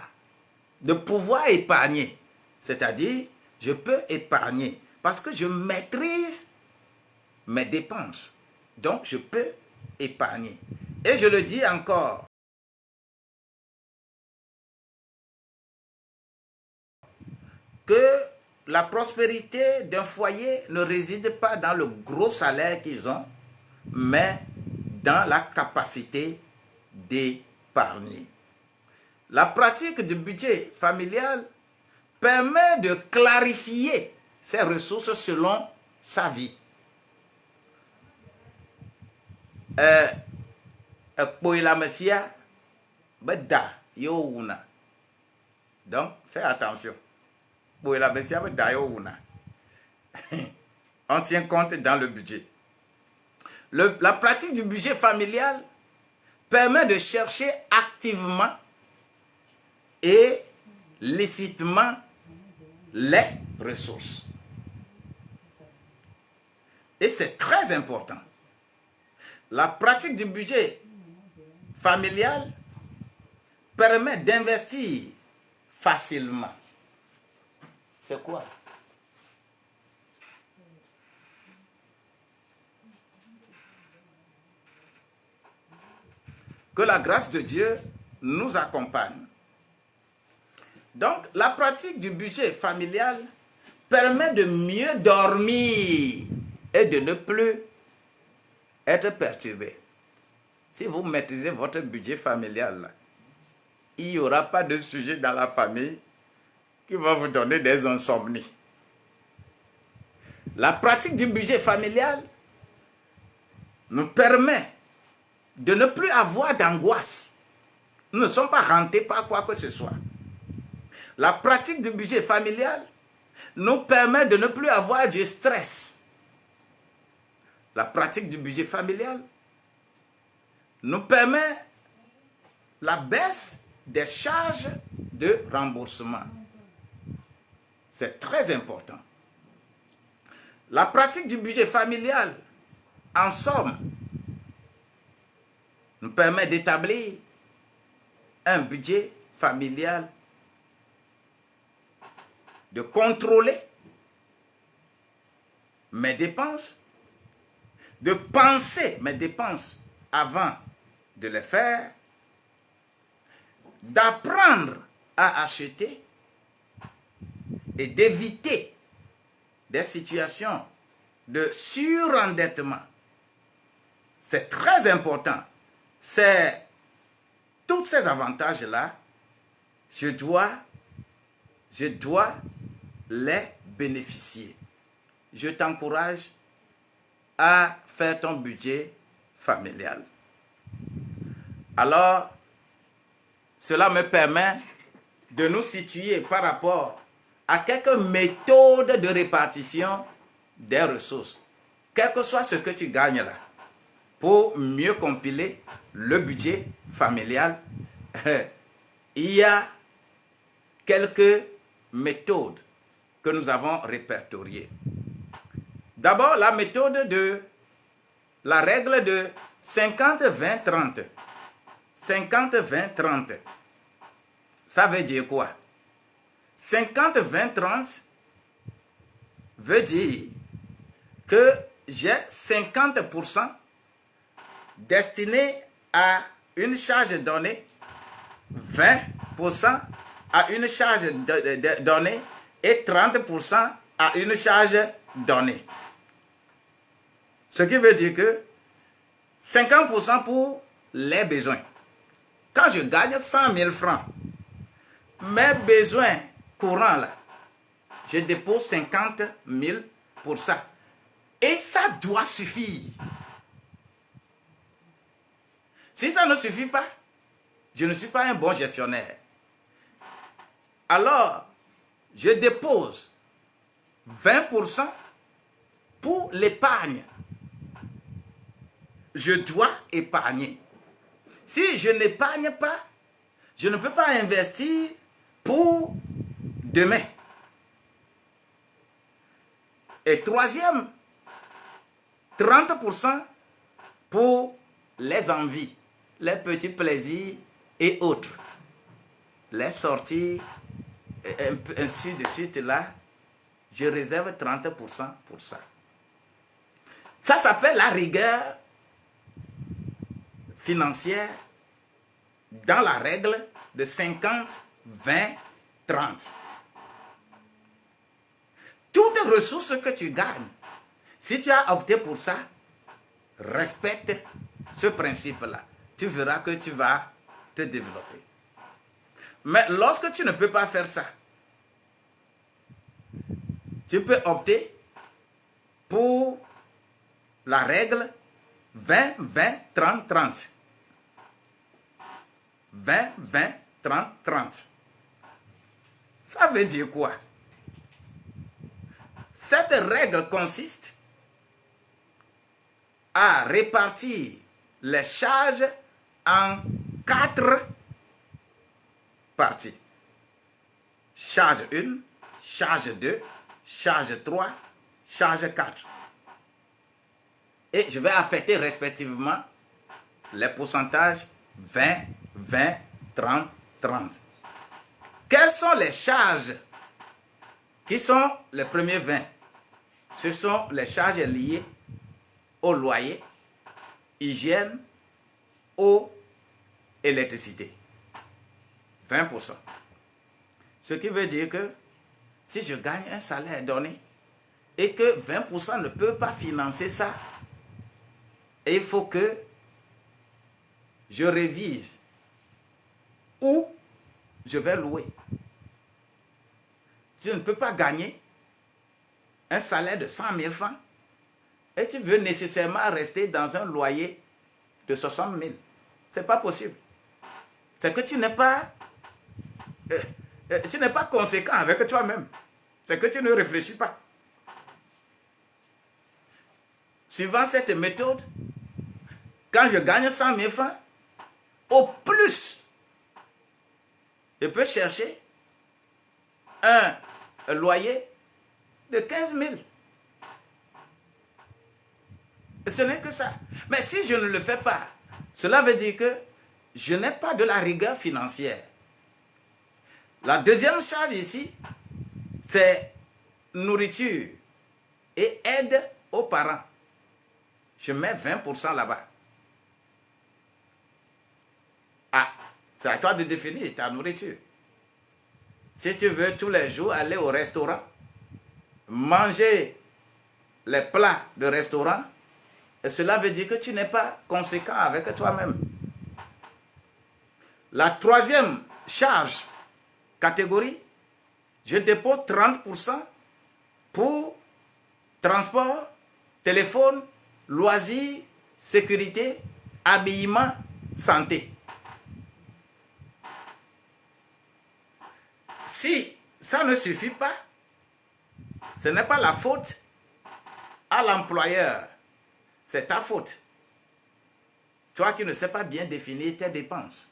épargner. C'est-à-dire, je peux épargner parce que je maîtrise mes dépenses. Donc, je peux épargner. Et je le dis encore, que la prospérité d'un foyer ne réside pas dans le gros salaire qu'ils ont, mais dans la capacité d'épargner. La pratique du budget familial permet de clarifier ses ressources selon sa vie. Donc, fais attention. On tient compte dans le budget. La pratique du budget familial permet de chercher activement et licitement les ressources. Et c'est très important. La pratique du budget familial permet d'investir facilement. C'est quoi? Que la grâce de Dieu nous accompagne. Donc, la pratique du budget familial permet de mieux dormir et de ne plus être perturbé. Si vous maîtrisez votre budget familial, là, il n'y aura pas de sujet dans la famille qui va vous donner des insomnies. La pratique du budget familial nous permet de ne plus avoir d'angoisse. Nous ne sommes pas hantés par quoi que ce soit. La pratique du budget familial nous permet de ne plus avoir du stress. La pratique du budget familial nous permet la baisse des charges de remboursement. C'est très important. La pratique du budget familial, en somme, nous permet d'établir un budget familial, de contrôler mes dépenses, de penser mes dépenses avant de les faire, d'apprendre à acheter et d'éviter des situations de surendettement. C'est très important. C'est tous ces avantages-là, je dois les bénéficier. Je t'encourage à faire ton budget familial. Alors, cela me permet de nous situer par rapport à quelques méthodes de répartition des ressources. Quel que soit ce que tu gagnes là, pour mieux compiler le budget familial, il y a quelques méthodes que nous avons répertoriées. D'abord, la méthode de la règle de 50-20-30. 50-20-30. Ça veut dire quoi? 50-20-30 veut dire que j'ai 50% destiné à une charge donnée, 20% à une charge donnée et 30% à une charge donnée. Ce qui veut dire que 50% pour les besoins. Quand je gagne 100 000 francs, mes besoins courants là, je dépose 50 000 pour ça. Et ça doit suffire. Si ça ne suffit pas, je ne suis pas un bon gestionnaire. Alors, je dépose 20% pour l'épargne. Je dois épargner. Si je n'épargne pas, je ne peux pas investir pour demain. Et troisième, 30% pour les envies, les petits plaisirs et autres. Les sorties, ainsi de suite là, je réserve 30% pour ça. Ça s'appelle la rigueur financière dans la règle de 50-20-30. Toutes ressources que tu gagnes, si tu as opté pour ça, respecte ce principe-là. Tu verras que tu vas te développer. Mais lorsque tu ne peux pas faire ça, tu peux opter pour la règle 20-20-30-30. 20-20-30-30. Ça veut dire quoi? Cette règle consiste à répartir les charges en 4 parties. Charge 1, charge 2, charge 3, charge 4. Et je vais affecter respectivement les pourcentages 20, 20, 30, 30. Quelles sont les charges qui sont les premiers 20? Ce sont les charges liées au loyer, hygiène, eau, électricité. 20%. Ce qui veut dire que si je gagne un salaire donné et que 20% ne peut pas financer ça, et il faut que je révise où je vais louer. Tu ne peux pas gagner un salaire de 100 000 francs et tu veux nécessairement rester dans un loyer de 60 000. Ce n'est pas possible. C'est que tu n'es pas conséquent avec toi-même. C'est que tu ne réfléchis pas. Suivant cette méthode, quand je gagne 100 000 francs, au plus, je peux chercher un loyer de 15 000. Et ce n'est que ça. Mais si je ne le fais pas, Cela veut dire que je n'ai pas de la rigueur financière. La deuxième charge ici, c'est nourriture et aide aux parents. Je mets 20% là-bas. Ah, c'est à toi de définir ta nourriture. Si tu veux tous les jours aller au restaurant, manger les plats de restaurant, cela veut dire que tu n'es pas conséquent avec toi-même. La troisième charge, catégorie, je dépose 30% pour transport, téléphone, loisirs, sécurité, habillement, santé. Si ça ne suffit pas, ce n'est pas la faute à l'employeur, c'est ta faute. Toi qui ne sais pas bien définir tes dépenses.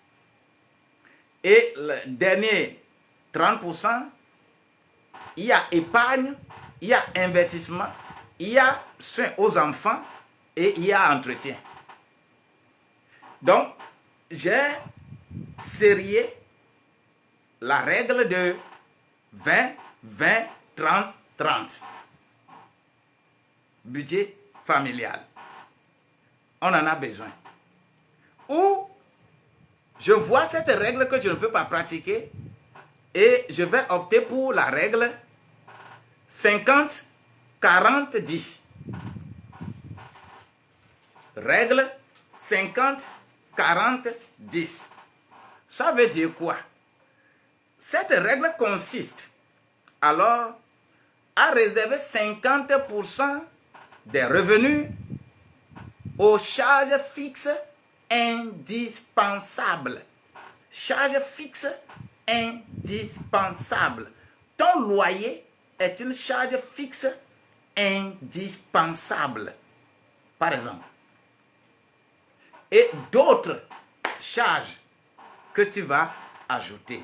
Et le dernier 30%, il y a épargne, il y a investissement, il y a soin aux enfants et il y a entretien. Donc, j'ai serré la règle de 20, 20, 30, 30. Budget familial. On en a besoin. Ou je vois cette règle que je ne peux pas pratiquer et je vais opter pour la règle 50, 40, 10. Règle 50, 40, 10. Ça veut dire quoi? Cette règle consiste alors à réserver 50% des revenus aux charges fixes indispensables. Charges fixes indispensables. Ton loyer est une charge fixe indispensable, par exemple. Et d'autres charges que tu vas ajouter,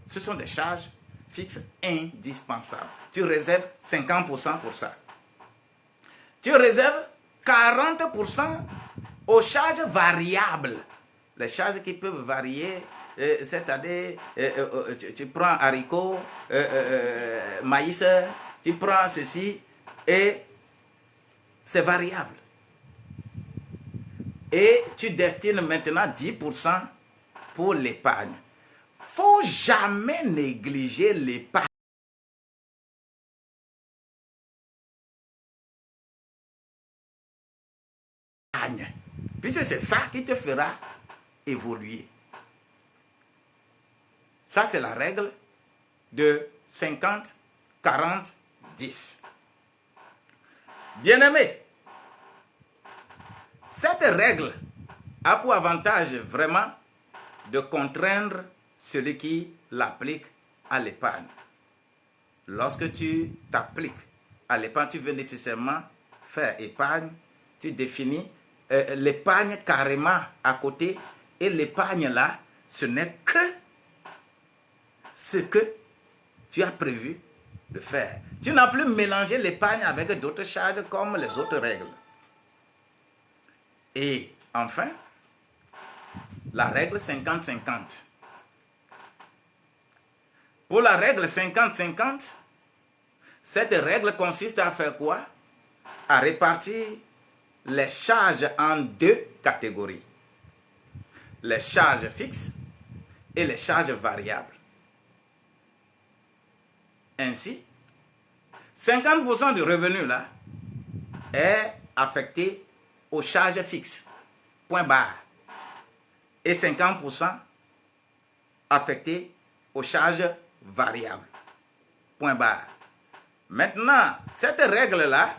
ce sont des charges fixes indispensables. Tu réserves 50% pour ça. Tu réserves 40% aux charges variables. Les charges qui peuvent varier, c'est-à-dire tu prends haricots, maïs, tu prends ceci et c'est variable. Et tu destines maintenant 10% pour l'épargne. Il ne faut jamais négliger l'épargne. Puisque c'est ça qui te fera évoluer. Ça, c'est la règle de 50, 40, 10. Bien-aimé, cette règle a pour avantage vraiment de contraindre celui qui l'applique à l'épargne. Lorsque tu t'appliques à l'épargne, tu veux nécessairement faire épargne, tu définis l'épargne carrément à côté, et l'épargne là, ce n'est que ce que tu as prévu de faire. Tu n'as plus mélangé l'épargne avec d'autres charges comme les autres règles. Et enfin, la règle 50-50. Pour la règle 50-50, cette règle consiste à faire quoi? À répartir les charges en deux catégories. Les charges fixes et les charges variables. Ainsi, 50% du revenu là est affecté aux charges fixes, point barre, et 50% affecté aux charges variables, point barre. Maintenant, cette règle-là,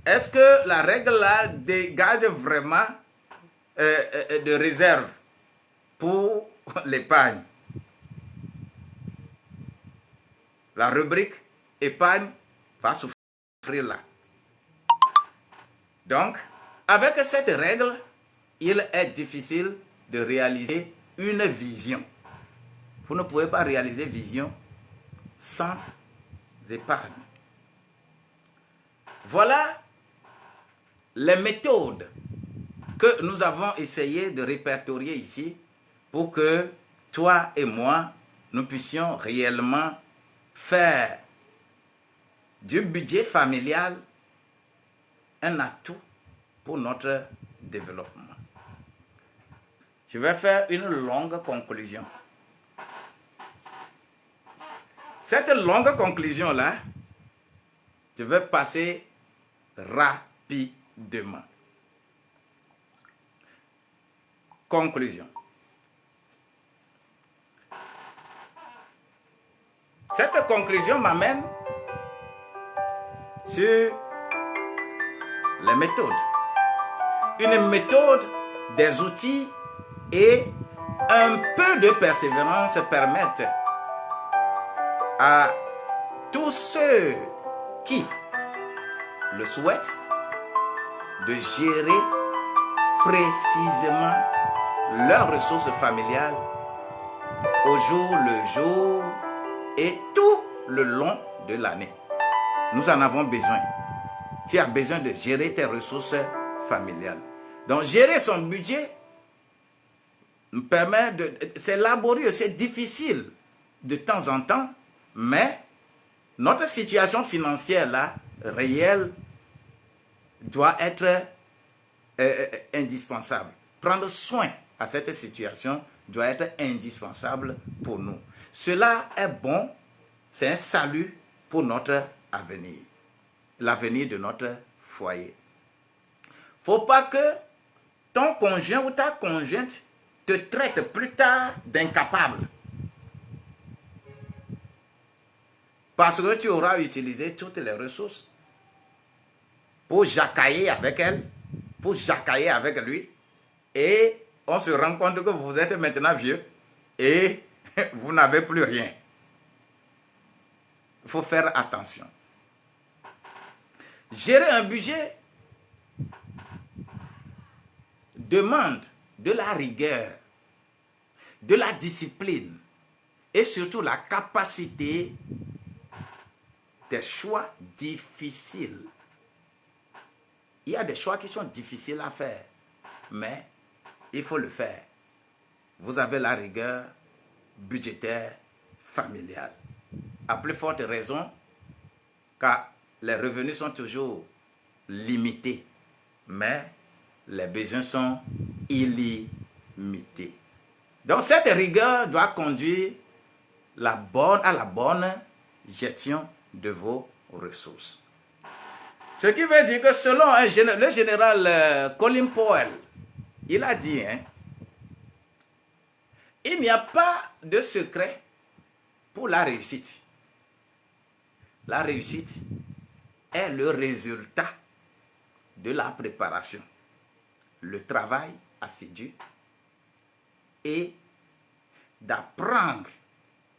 est-ce que la règle-là dégage vraiment de réserve pour l'épargne? La rubrique épargne va souffrir là. Donc, avec cette règle, il est difficile de réaliser une vision. Vous ne pouvez pas réaliser vision sans épargne. Voilà les méthodes que nous avons essayé de répertorier ici pour que toi et moi, nous puissions réellement faire du budget familial un atout pour notre développement. Je vais faire une longue conclusion. Cette longue conclusion-là, je vais passer rapidement. Conclusion. Cette conclusion m'amène sur les méthodes. Une méthode, des outils et un peu de persévérance permettent à tous ceux qui le souhaitent de gérer précisément leurs ressources familiales au jour le jour et tout le long de l'année. Nous en avons besoin. Tu as besoin de gérer tes ressources familiales. Donc, gérer son budget nous permet de... C'est laborieux, c'est difficile de temps en temps, mais notre situation financière là, réelle, doit être indispensable. Prendre soin à cette situation doit être indispensable pour nous. Cela est bon, c'est un salut pour notre avenir, l'avenir de notre foyer. Faut pas que ton conjoint ou ta conjointe te traite plus tard d'incapable. Parce que tu auras utilisé toutes les ressources pour jacailler avec elle, pour jacailler avec lui. Et on se rend compte que vous êtes maintenant vieux et vous n'avez plus rien. Il faut faire attention. Gérer un budget demande de la rigueur, de la discipline et surtout la capacité des choix difficiles. Il y a des choix qui sont difficiles à faire, mais il faut le faire. Vous avez la rigueur budgétaire familiale. À plus forte raison, car les revenus sont toujours limités, mais les besoins sont illimités. Donc cette rigueur doit conduire à la bonne gestion de vos ressources. Ce qui veut dire que selon le général Colin Powell, il a dit, il n'y a pas de secret pour la réussite. La réussite est le résultat de la préparation, le travail assidu et d'apprendre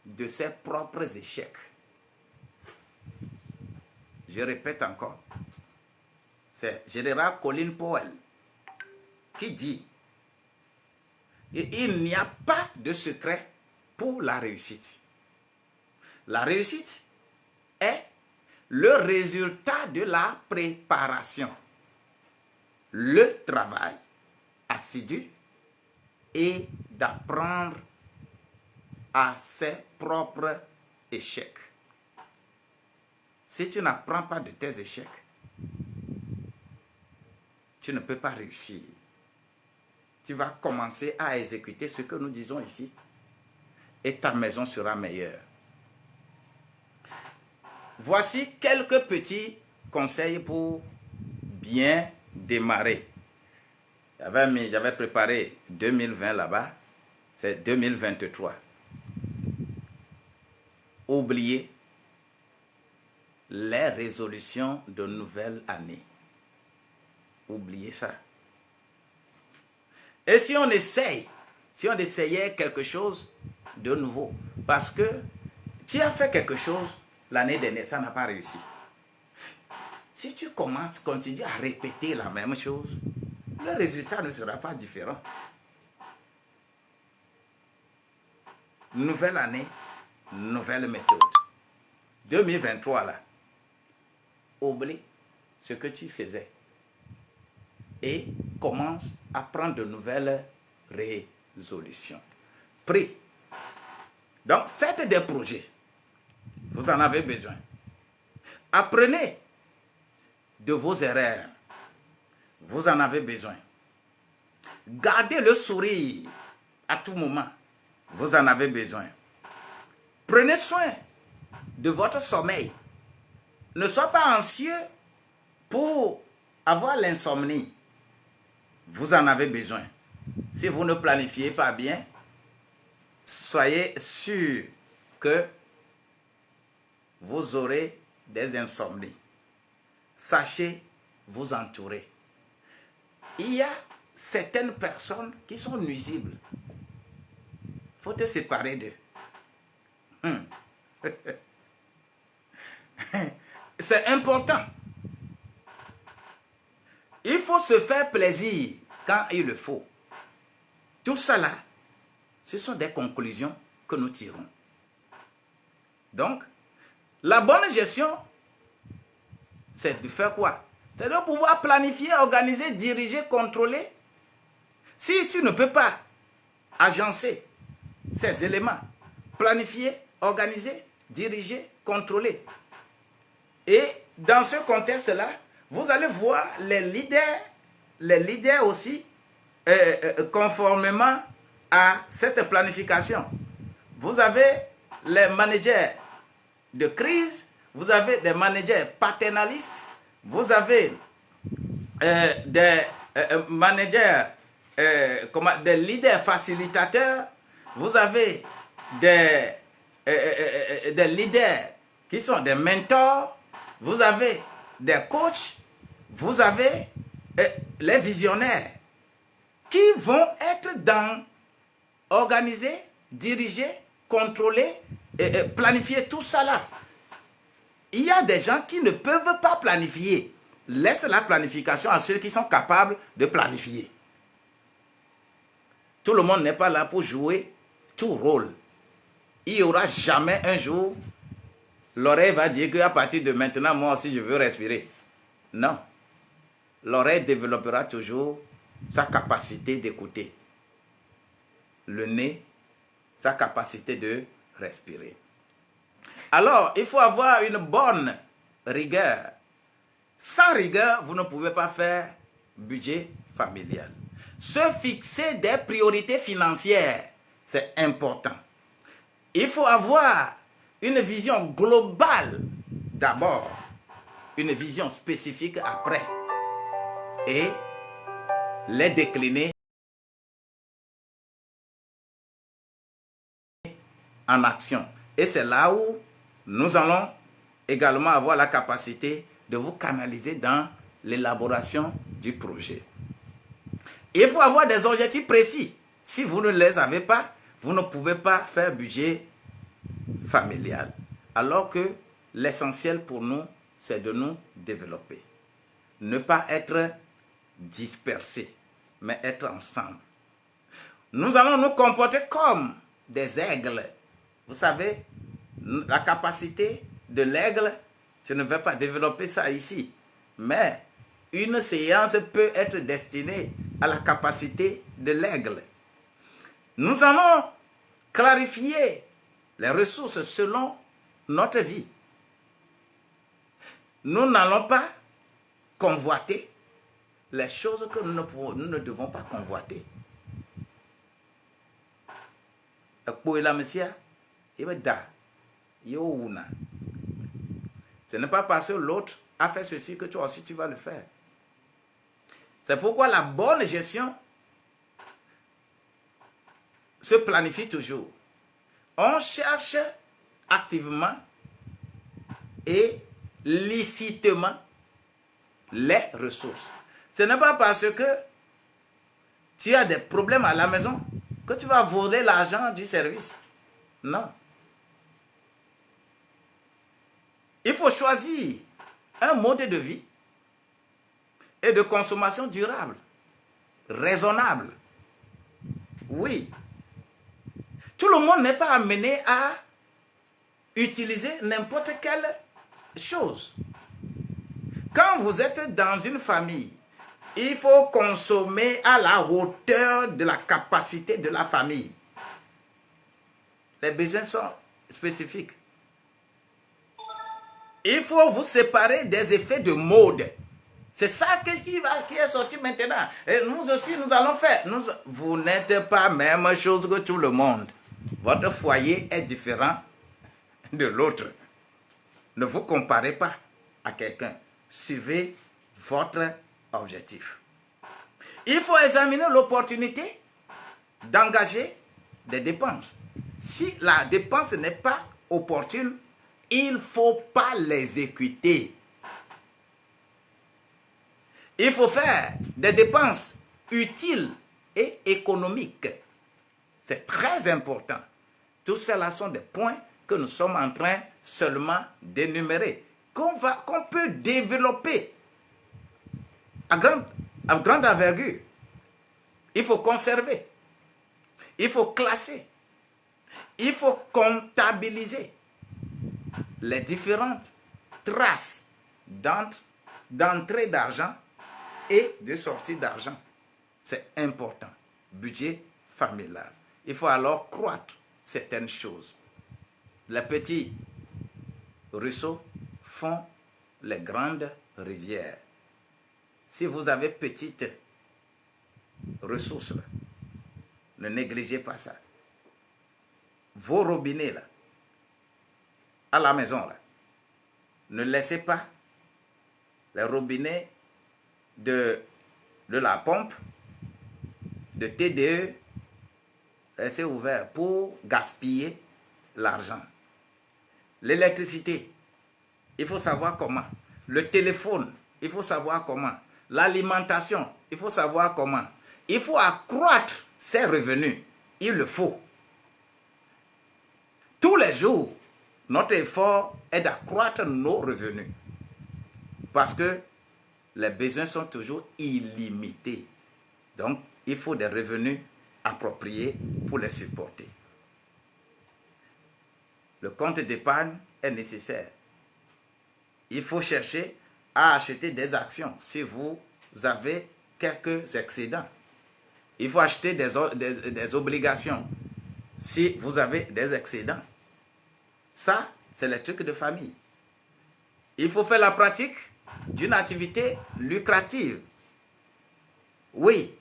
de ses propres échecs. Je répète encore, c'est général Colin Powell qui dit il n'y a pas de secret pour la réussite. La réussite est le résultat de la préparation, le travail assidu et d'apprendre à ses propres échecs. Si tu n'apprends pas de tes échecs, tu ne peux pas réussir. Tu vas commencer à exécuter ce que nous disons ici et ta maison sera meilleure. Voici quelques petits conseils pour bien démarrer. J'avais préparé 2020 là-bas, c'est 2023. Oubliez les résolutions de nouvelle année. Oubliez ça. Et si on essayait quelque chose de nouveau, parce que tu as fait quelque chose l'année dernière, ça n'a pas réussi. Si tu continues à répéter la même chose, le résultat ne sera pas différent. Nouvelle année, nouvelle méthode. 2023 là, oublie ce que tu faisais. et commence à prendre de nouvelles résolutions. Prie. Donc, faites des projets. Vous en avez besoin. Apprenez de vos erreurs. Vous en avez besoin. Gardez le sourire à tout moment. Vous en avez besoin. Prenez soin de votre sommeil. Ne soyez pas anxieux pour avoir l'insomnie. Vous en avez besoin. Si vous ne planifiez pas bien, soyez sûr que vous aurez des insomnies. Sachez vous entourer. Il y a certaines personnes qui sont nuisibles. Il faut te séparer d'eux. C'est important. Il faut se faire plaisir quand il le faut. Tout cela, ce sont des conclusions que nous tirons. Donc, la bonne gestion, c'est de faire quoi? C'est de pouvoir planifier, organiser, diriger, contrôler. Si tu ne peux pas agencer ces éléments, planifier, organiser, diriger, contrôler. Et dans ce contexte-là, vous allez voir les leaders aussi, conformément à cette planification. Vous avez les managers de crise, vous avez des managers paternalistes, vous avez des managers, des leaders facilitateurs, vous avez des leaders qui sont des mentors, vous avez des coachs, vous avez les visionnaires qui vont être dans organiser, diriger, contrôler et planifier tout ça là. Il y a des gens qui ne peuvent pas planifier. Laisse la planification à ceux qui sont capables de planifier. Tout le monde n'est pas là pour jouer tout rôle. Il n'y aura jamais un jour, l'oreille va dire qu'à partir de maintenant, moi aussi je veux respirer. Non. L'oreille développera toujours sa capacité d'écouter. Le nez, sa capacité de respirer. Alors, il faut avoir une bonne rigueur. Sans rigueur, vous ne pouvez pas faire budget familial. Se fixer des priorités financières, c'est important. Il faut avoir une vision globale d'abord, une vision spécifique après, et les décliner en action. Et c'est là où nous allons également avoir la capacité de vous canaliser dans l'élaboration du projet. Il faut avoir des objectifs précis. Si vous ne les avez pas, vous ne pouvez pas faire budget familial. Alors que l'essentiel pour nous, c'est de nous développer. Ne pas être dispersés, mais être ensemble. Nous allons nous comporter comme des aigles. Vous savez, la capacité de l'aigle, je ne vais pas développer ça ici, mais une séance peut être destinée à la capacité de l'aigle. Nous allons clarifier les ressources selon notre vie. Nous n'allons pas convoiter les choses que nous ne devons pas convoiter. Ce n'est pas parce que l'autre a fait ceci que toi aussi tu vas le faire. C'est pourquoi la bonne gestion se planifie toujours. On cherche activement et licitement les ressources. Ce n'est pas parce que tu as des problèmes à la maison que tu vas voler l'argent du service. Non. Il faut choisir un mode de vie et de consommation durable, raisonnable. Oui. Tout le monde n'est pas amené à utiliser n'importe quelle chose. Quand vous êtes dans une famille Il faut consommer à la hauteur de la capacité de la famille. Les besoins sont spécifiques. Il faut vous séparer des effets de mode. C'est ça qui est sorti maintenant. Et nous aussi, nous allons faire. Vous n'êtes pas la même chose que tout le monde. Votre foyer est différent de l'autre. Ne vous comparez pas à quelqu'un. Suivez votre objectif. Il faut examiner l'opportunité d'engager des dépenses. Si la dépense n'est pas opportune, il ne faut pas l'exécuter. Il faut faire des dépenses utiles et économiques. C'est très important. Tout cela sont des points que nous sommes en train seulement d'énumérer, qu'on peut développer à grande envergure. Il faut conserver, il faut classer, il faut comptabiliser les différentes traces d'entrée d'argent et de sortie d'argent. C'est important. Budget familial. Il faut alors croître certaines choses. Les petits ruisseaux font les grandes rivières. Si vous avez petites ressources, là, ne négligez pas ça. Vos robinets, là, à la maison, là, ne laissez pas les robinets de la pompe, de TDE, laissez ouverts pour gaspiller l'argent. L'électricité, il faut savoir comment. Le téléphone, il faut savoir comment. L'alimentation, il faut savoir comment. Il faut accroître ses revenus. Il le faut. Tous les jours, notre effort est d'accroître nos revenus. Parce que les besoins sont toujours illimités. Donc, il faut des revenus appropriés pour les supporter. Le compte d'épargne est nécessaire. Il faut chercher à acheter des actions si vous avez quelques excédents. Il faut acheter des obligations si vous avez des excédents. Ça, c'est les trucs de famille. Il faut faire la pratique d'une activité lucrative. Oui,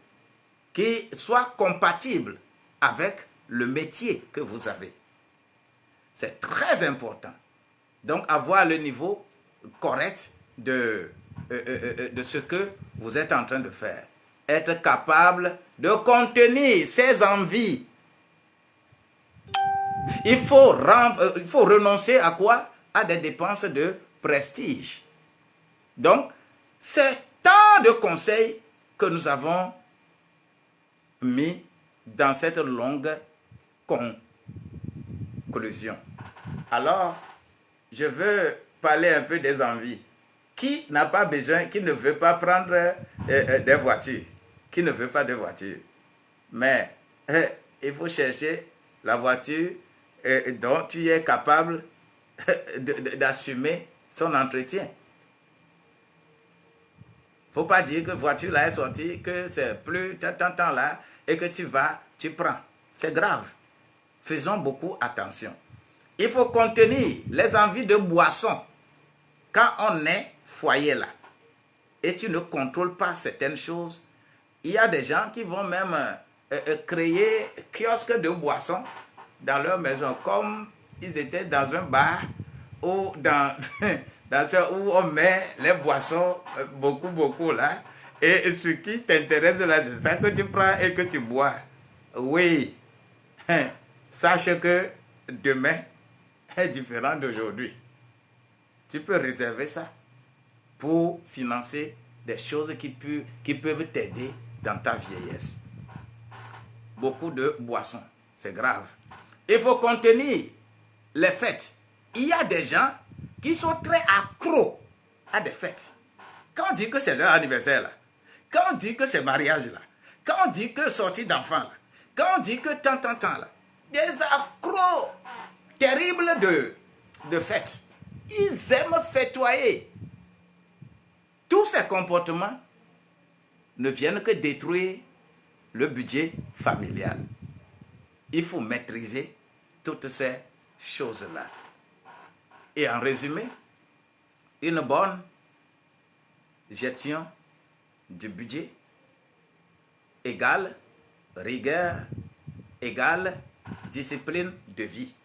qui soit compatible avec le métier que vous avez. C'est très important. Donc, avoir le niveau correct de ce que vous êtes en train de faire. Être capable de contenir ses envies. Il faut renoncer à quoi? À des dépenses de prestige. Donc, c'est tant de conseils que nous avons mis dans cette longue conclusion. Alors, je veux parler un peu des envies. Qui n'a pas besoin, qui ne veut pas prendre des voitures? Qui ne veut pas de voiture? Mais il faut chercher la voiture dont tu es capable d'assumer son entretien. Il ne faut pas dire que voiture là est sortie, que c'est plus tant là, et que tu prends. C'est grave. Faisons beaucoup attention. Il faut contenir les envies de boisson. Quand on est foyer là, et tu ne contrôles pas certaines choses, il y a des gens qui vont même créer kiosques de boissons dans leur maison, comme ils étaient dans un bar ou où on met les boissons beaucoup là. Et ce qui t'intéresse là, c'est ça que tu prends et que tu bois. Oui, sache que demain est différent d'aujourd'hui. Tu peux réserver ça pour financer des choses qui peuvent t'aider dans ta vieillesse. Beaucoup de boissons, c'est grave. Il faut contenir les fêtes. Il y a des gens qui sont très accros à des fêtes. Quand on dit que c'est leur anniversaire, là, quand on dit que c'est mariage, là, quand on dit que sortie d'enfant, là, quand on dit que tant, là, des accros terribles de fêtes. Ils aiment fêtoyer. Tous ces comportements ne viennent que détruire le budget familial. Il faut maîtriser toutes ces choses-là. Et en résumé, une bonne gestion du budget égale rigueur, égale discipline de vie.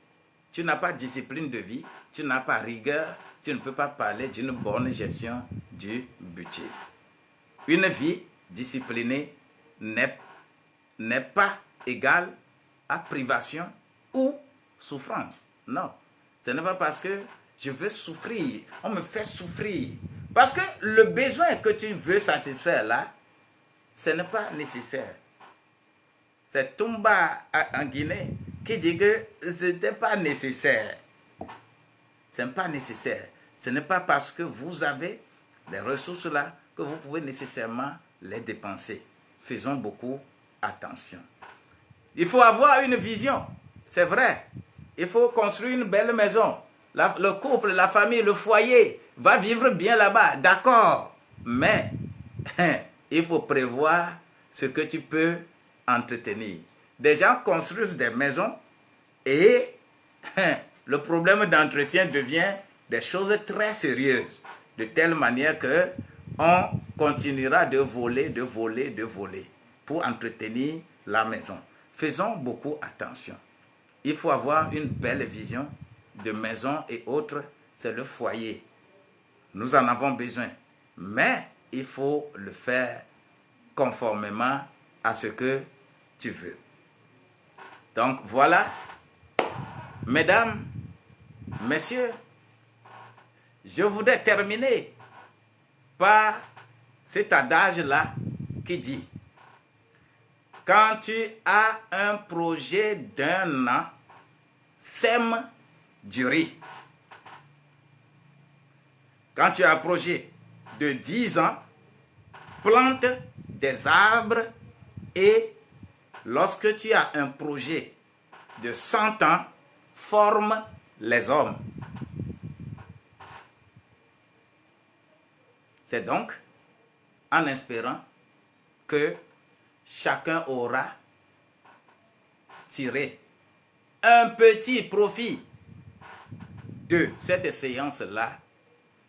Tu n'as pas discipline de vie, tu n'as pas rigueur, tu ne peux pas parler d'une bonne gestion du budget. Une vie disciplinée n'est pas égale à privation ou souffrance. Non, ce n'est pas parce que je veux souffrir, on me fait souffrir. Parce que le besoin que tu veux satisfaire là, ce n'est pas nécessaire. C'est Toumba en Guinée qui dit que ce n'était pas nécessaire. Ce n'est pas nécessaire. Ce n'est pas parce que vous avez des ressources là que vous pouvez nécessairement les dépenser. Faisons beaucoup attention. Il faut avoir une vision, c'est vrai. Il faut construire une belle maison. Le couple, la famille, le foyer va vivre bien là-bas, d'accord. Mais il faut prévoir ce que tu peux entretenir. Des gens construisent des maisons et le problème d'entretien devient des choses très sérieuses. De telle manière que on continuera de voler pour entretenir la maison. Faisons beaucoup attention. Il faut avoir une belle vision de maison et autres. C'est le foyer. Nous en avons besoin. Mais il faut le faire conformément à ce que tu veux. Donc voilà, mesdames, messieurs, je voudrais terminer par cet adage-là qui dit: quand tu as un projet d'1 an, sème du riz. Quand tu as un projet de 10 ans, plante des arbres. Et lorsque tu as un projet de 100 ans, forme les hommes. C'est donc en espérant que chacun aura tiré un petit profit de cette séance-là,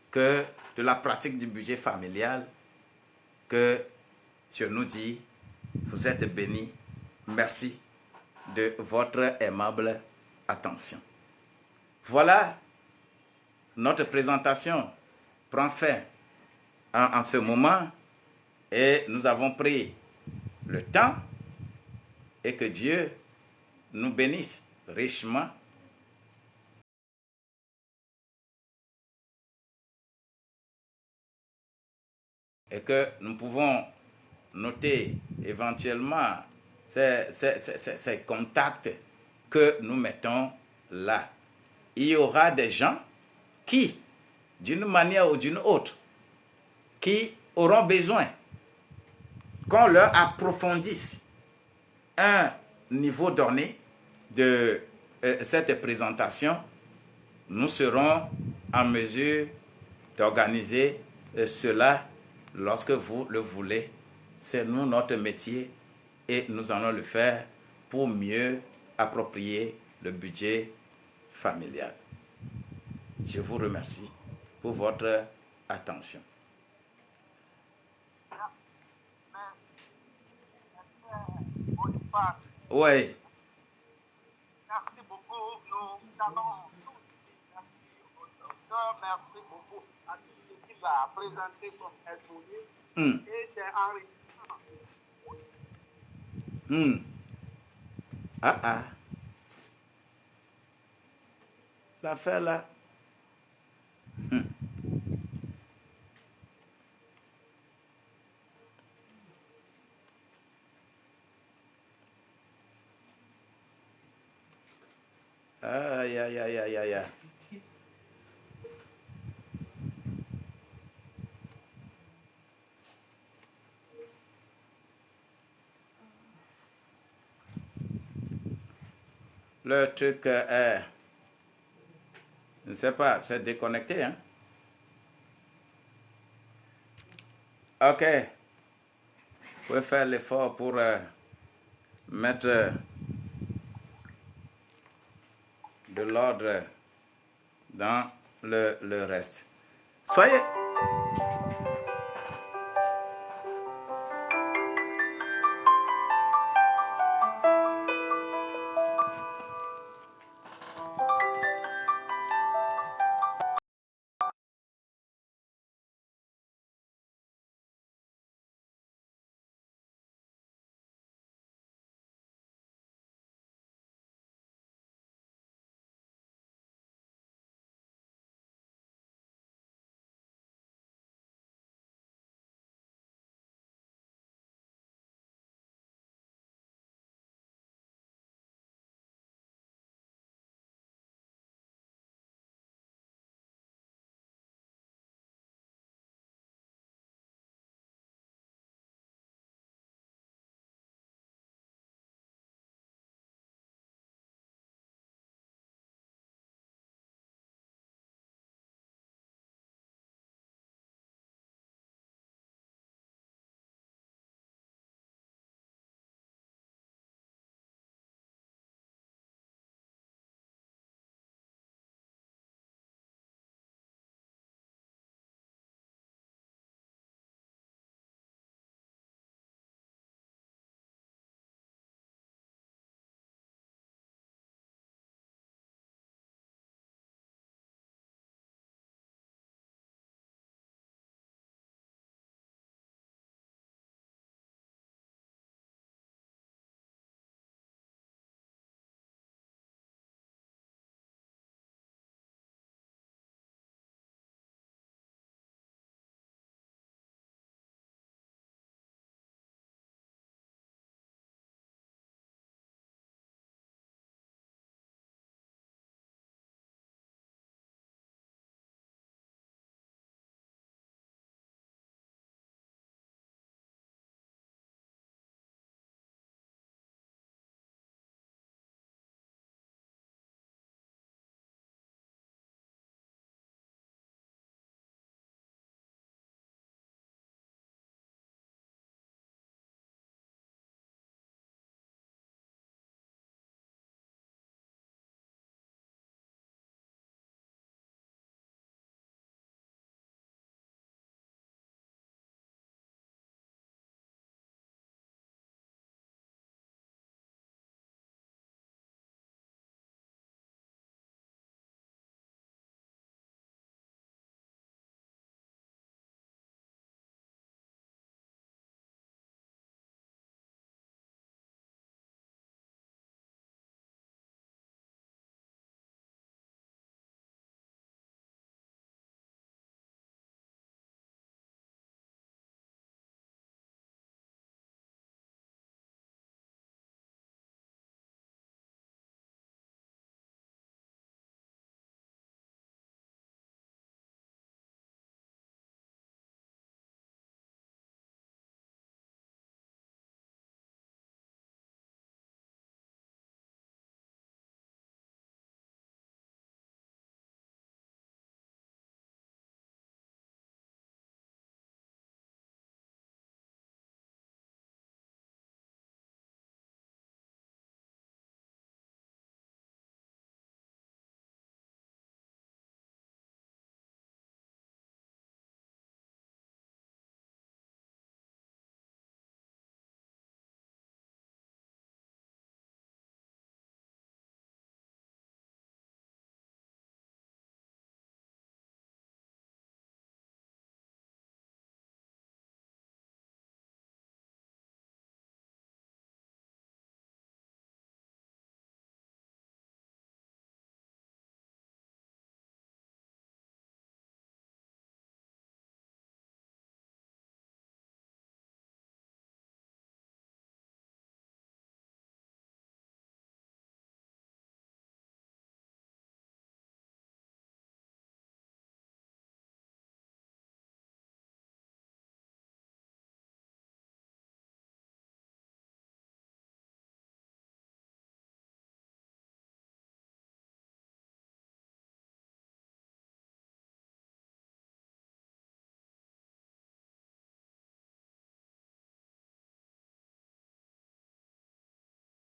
que de la pratique du budget familial, que je nous dis, vous êtes bénis. Merci de votre aimable attention. Voilà, notre présentation prend fin en ce moment et nous avons pris le temps et que Dieu nous bénisse richement. Et que nous pouvons noter éventuellement ces contacts que nous mettons là. Il y aura des gens qui, d'une manière ou d'une autre, qui auront besoin qu'on leur approfondisse un niveau donné de cette présentation. Nous serons en mesure d'organiser cela lorsque vous le voulez. C'est nous, notre métier, et nous allons le faire pour mieux approprier le budget familial. Je vous remercie pour votre attention. Oui. Merci beaucoup. Nous allons tous. Merci au docteur. Merci beaucoup à tout ce qu'il a présenté comme exposé. Et c'est enrichissant. L'affaire là. Aïe, aïe, aïe, aïe, aïe. Le truc est, je ne sais pas, c'est déconnecté, hein? Ok. pouvez faire l'effort pour mettre de l'ordre dans le reste. Soyez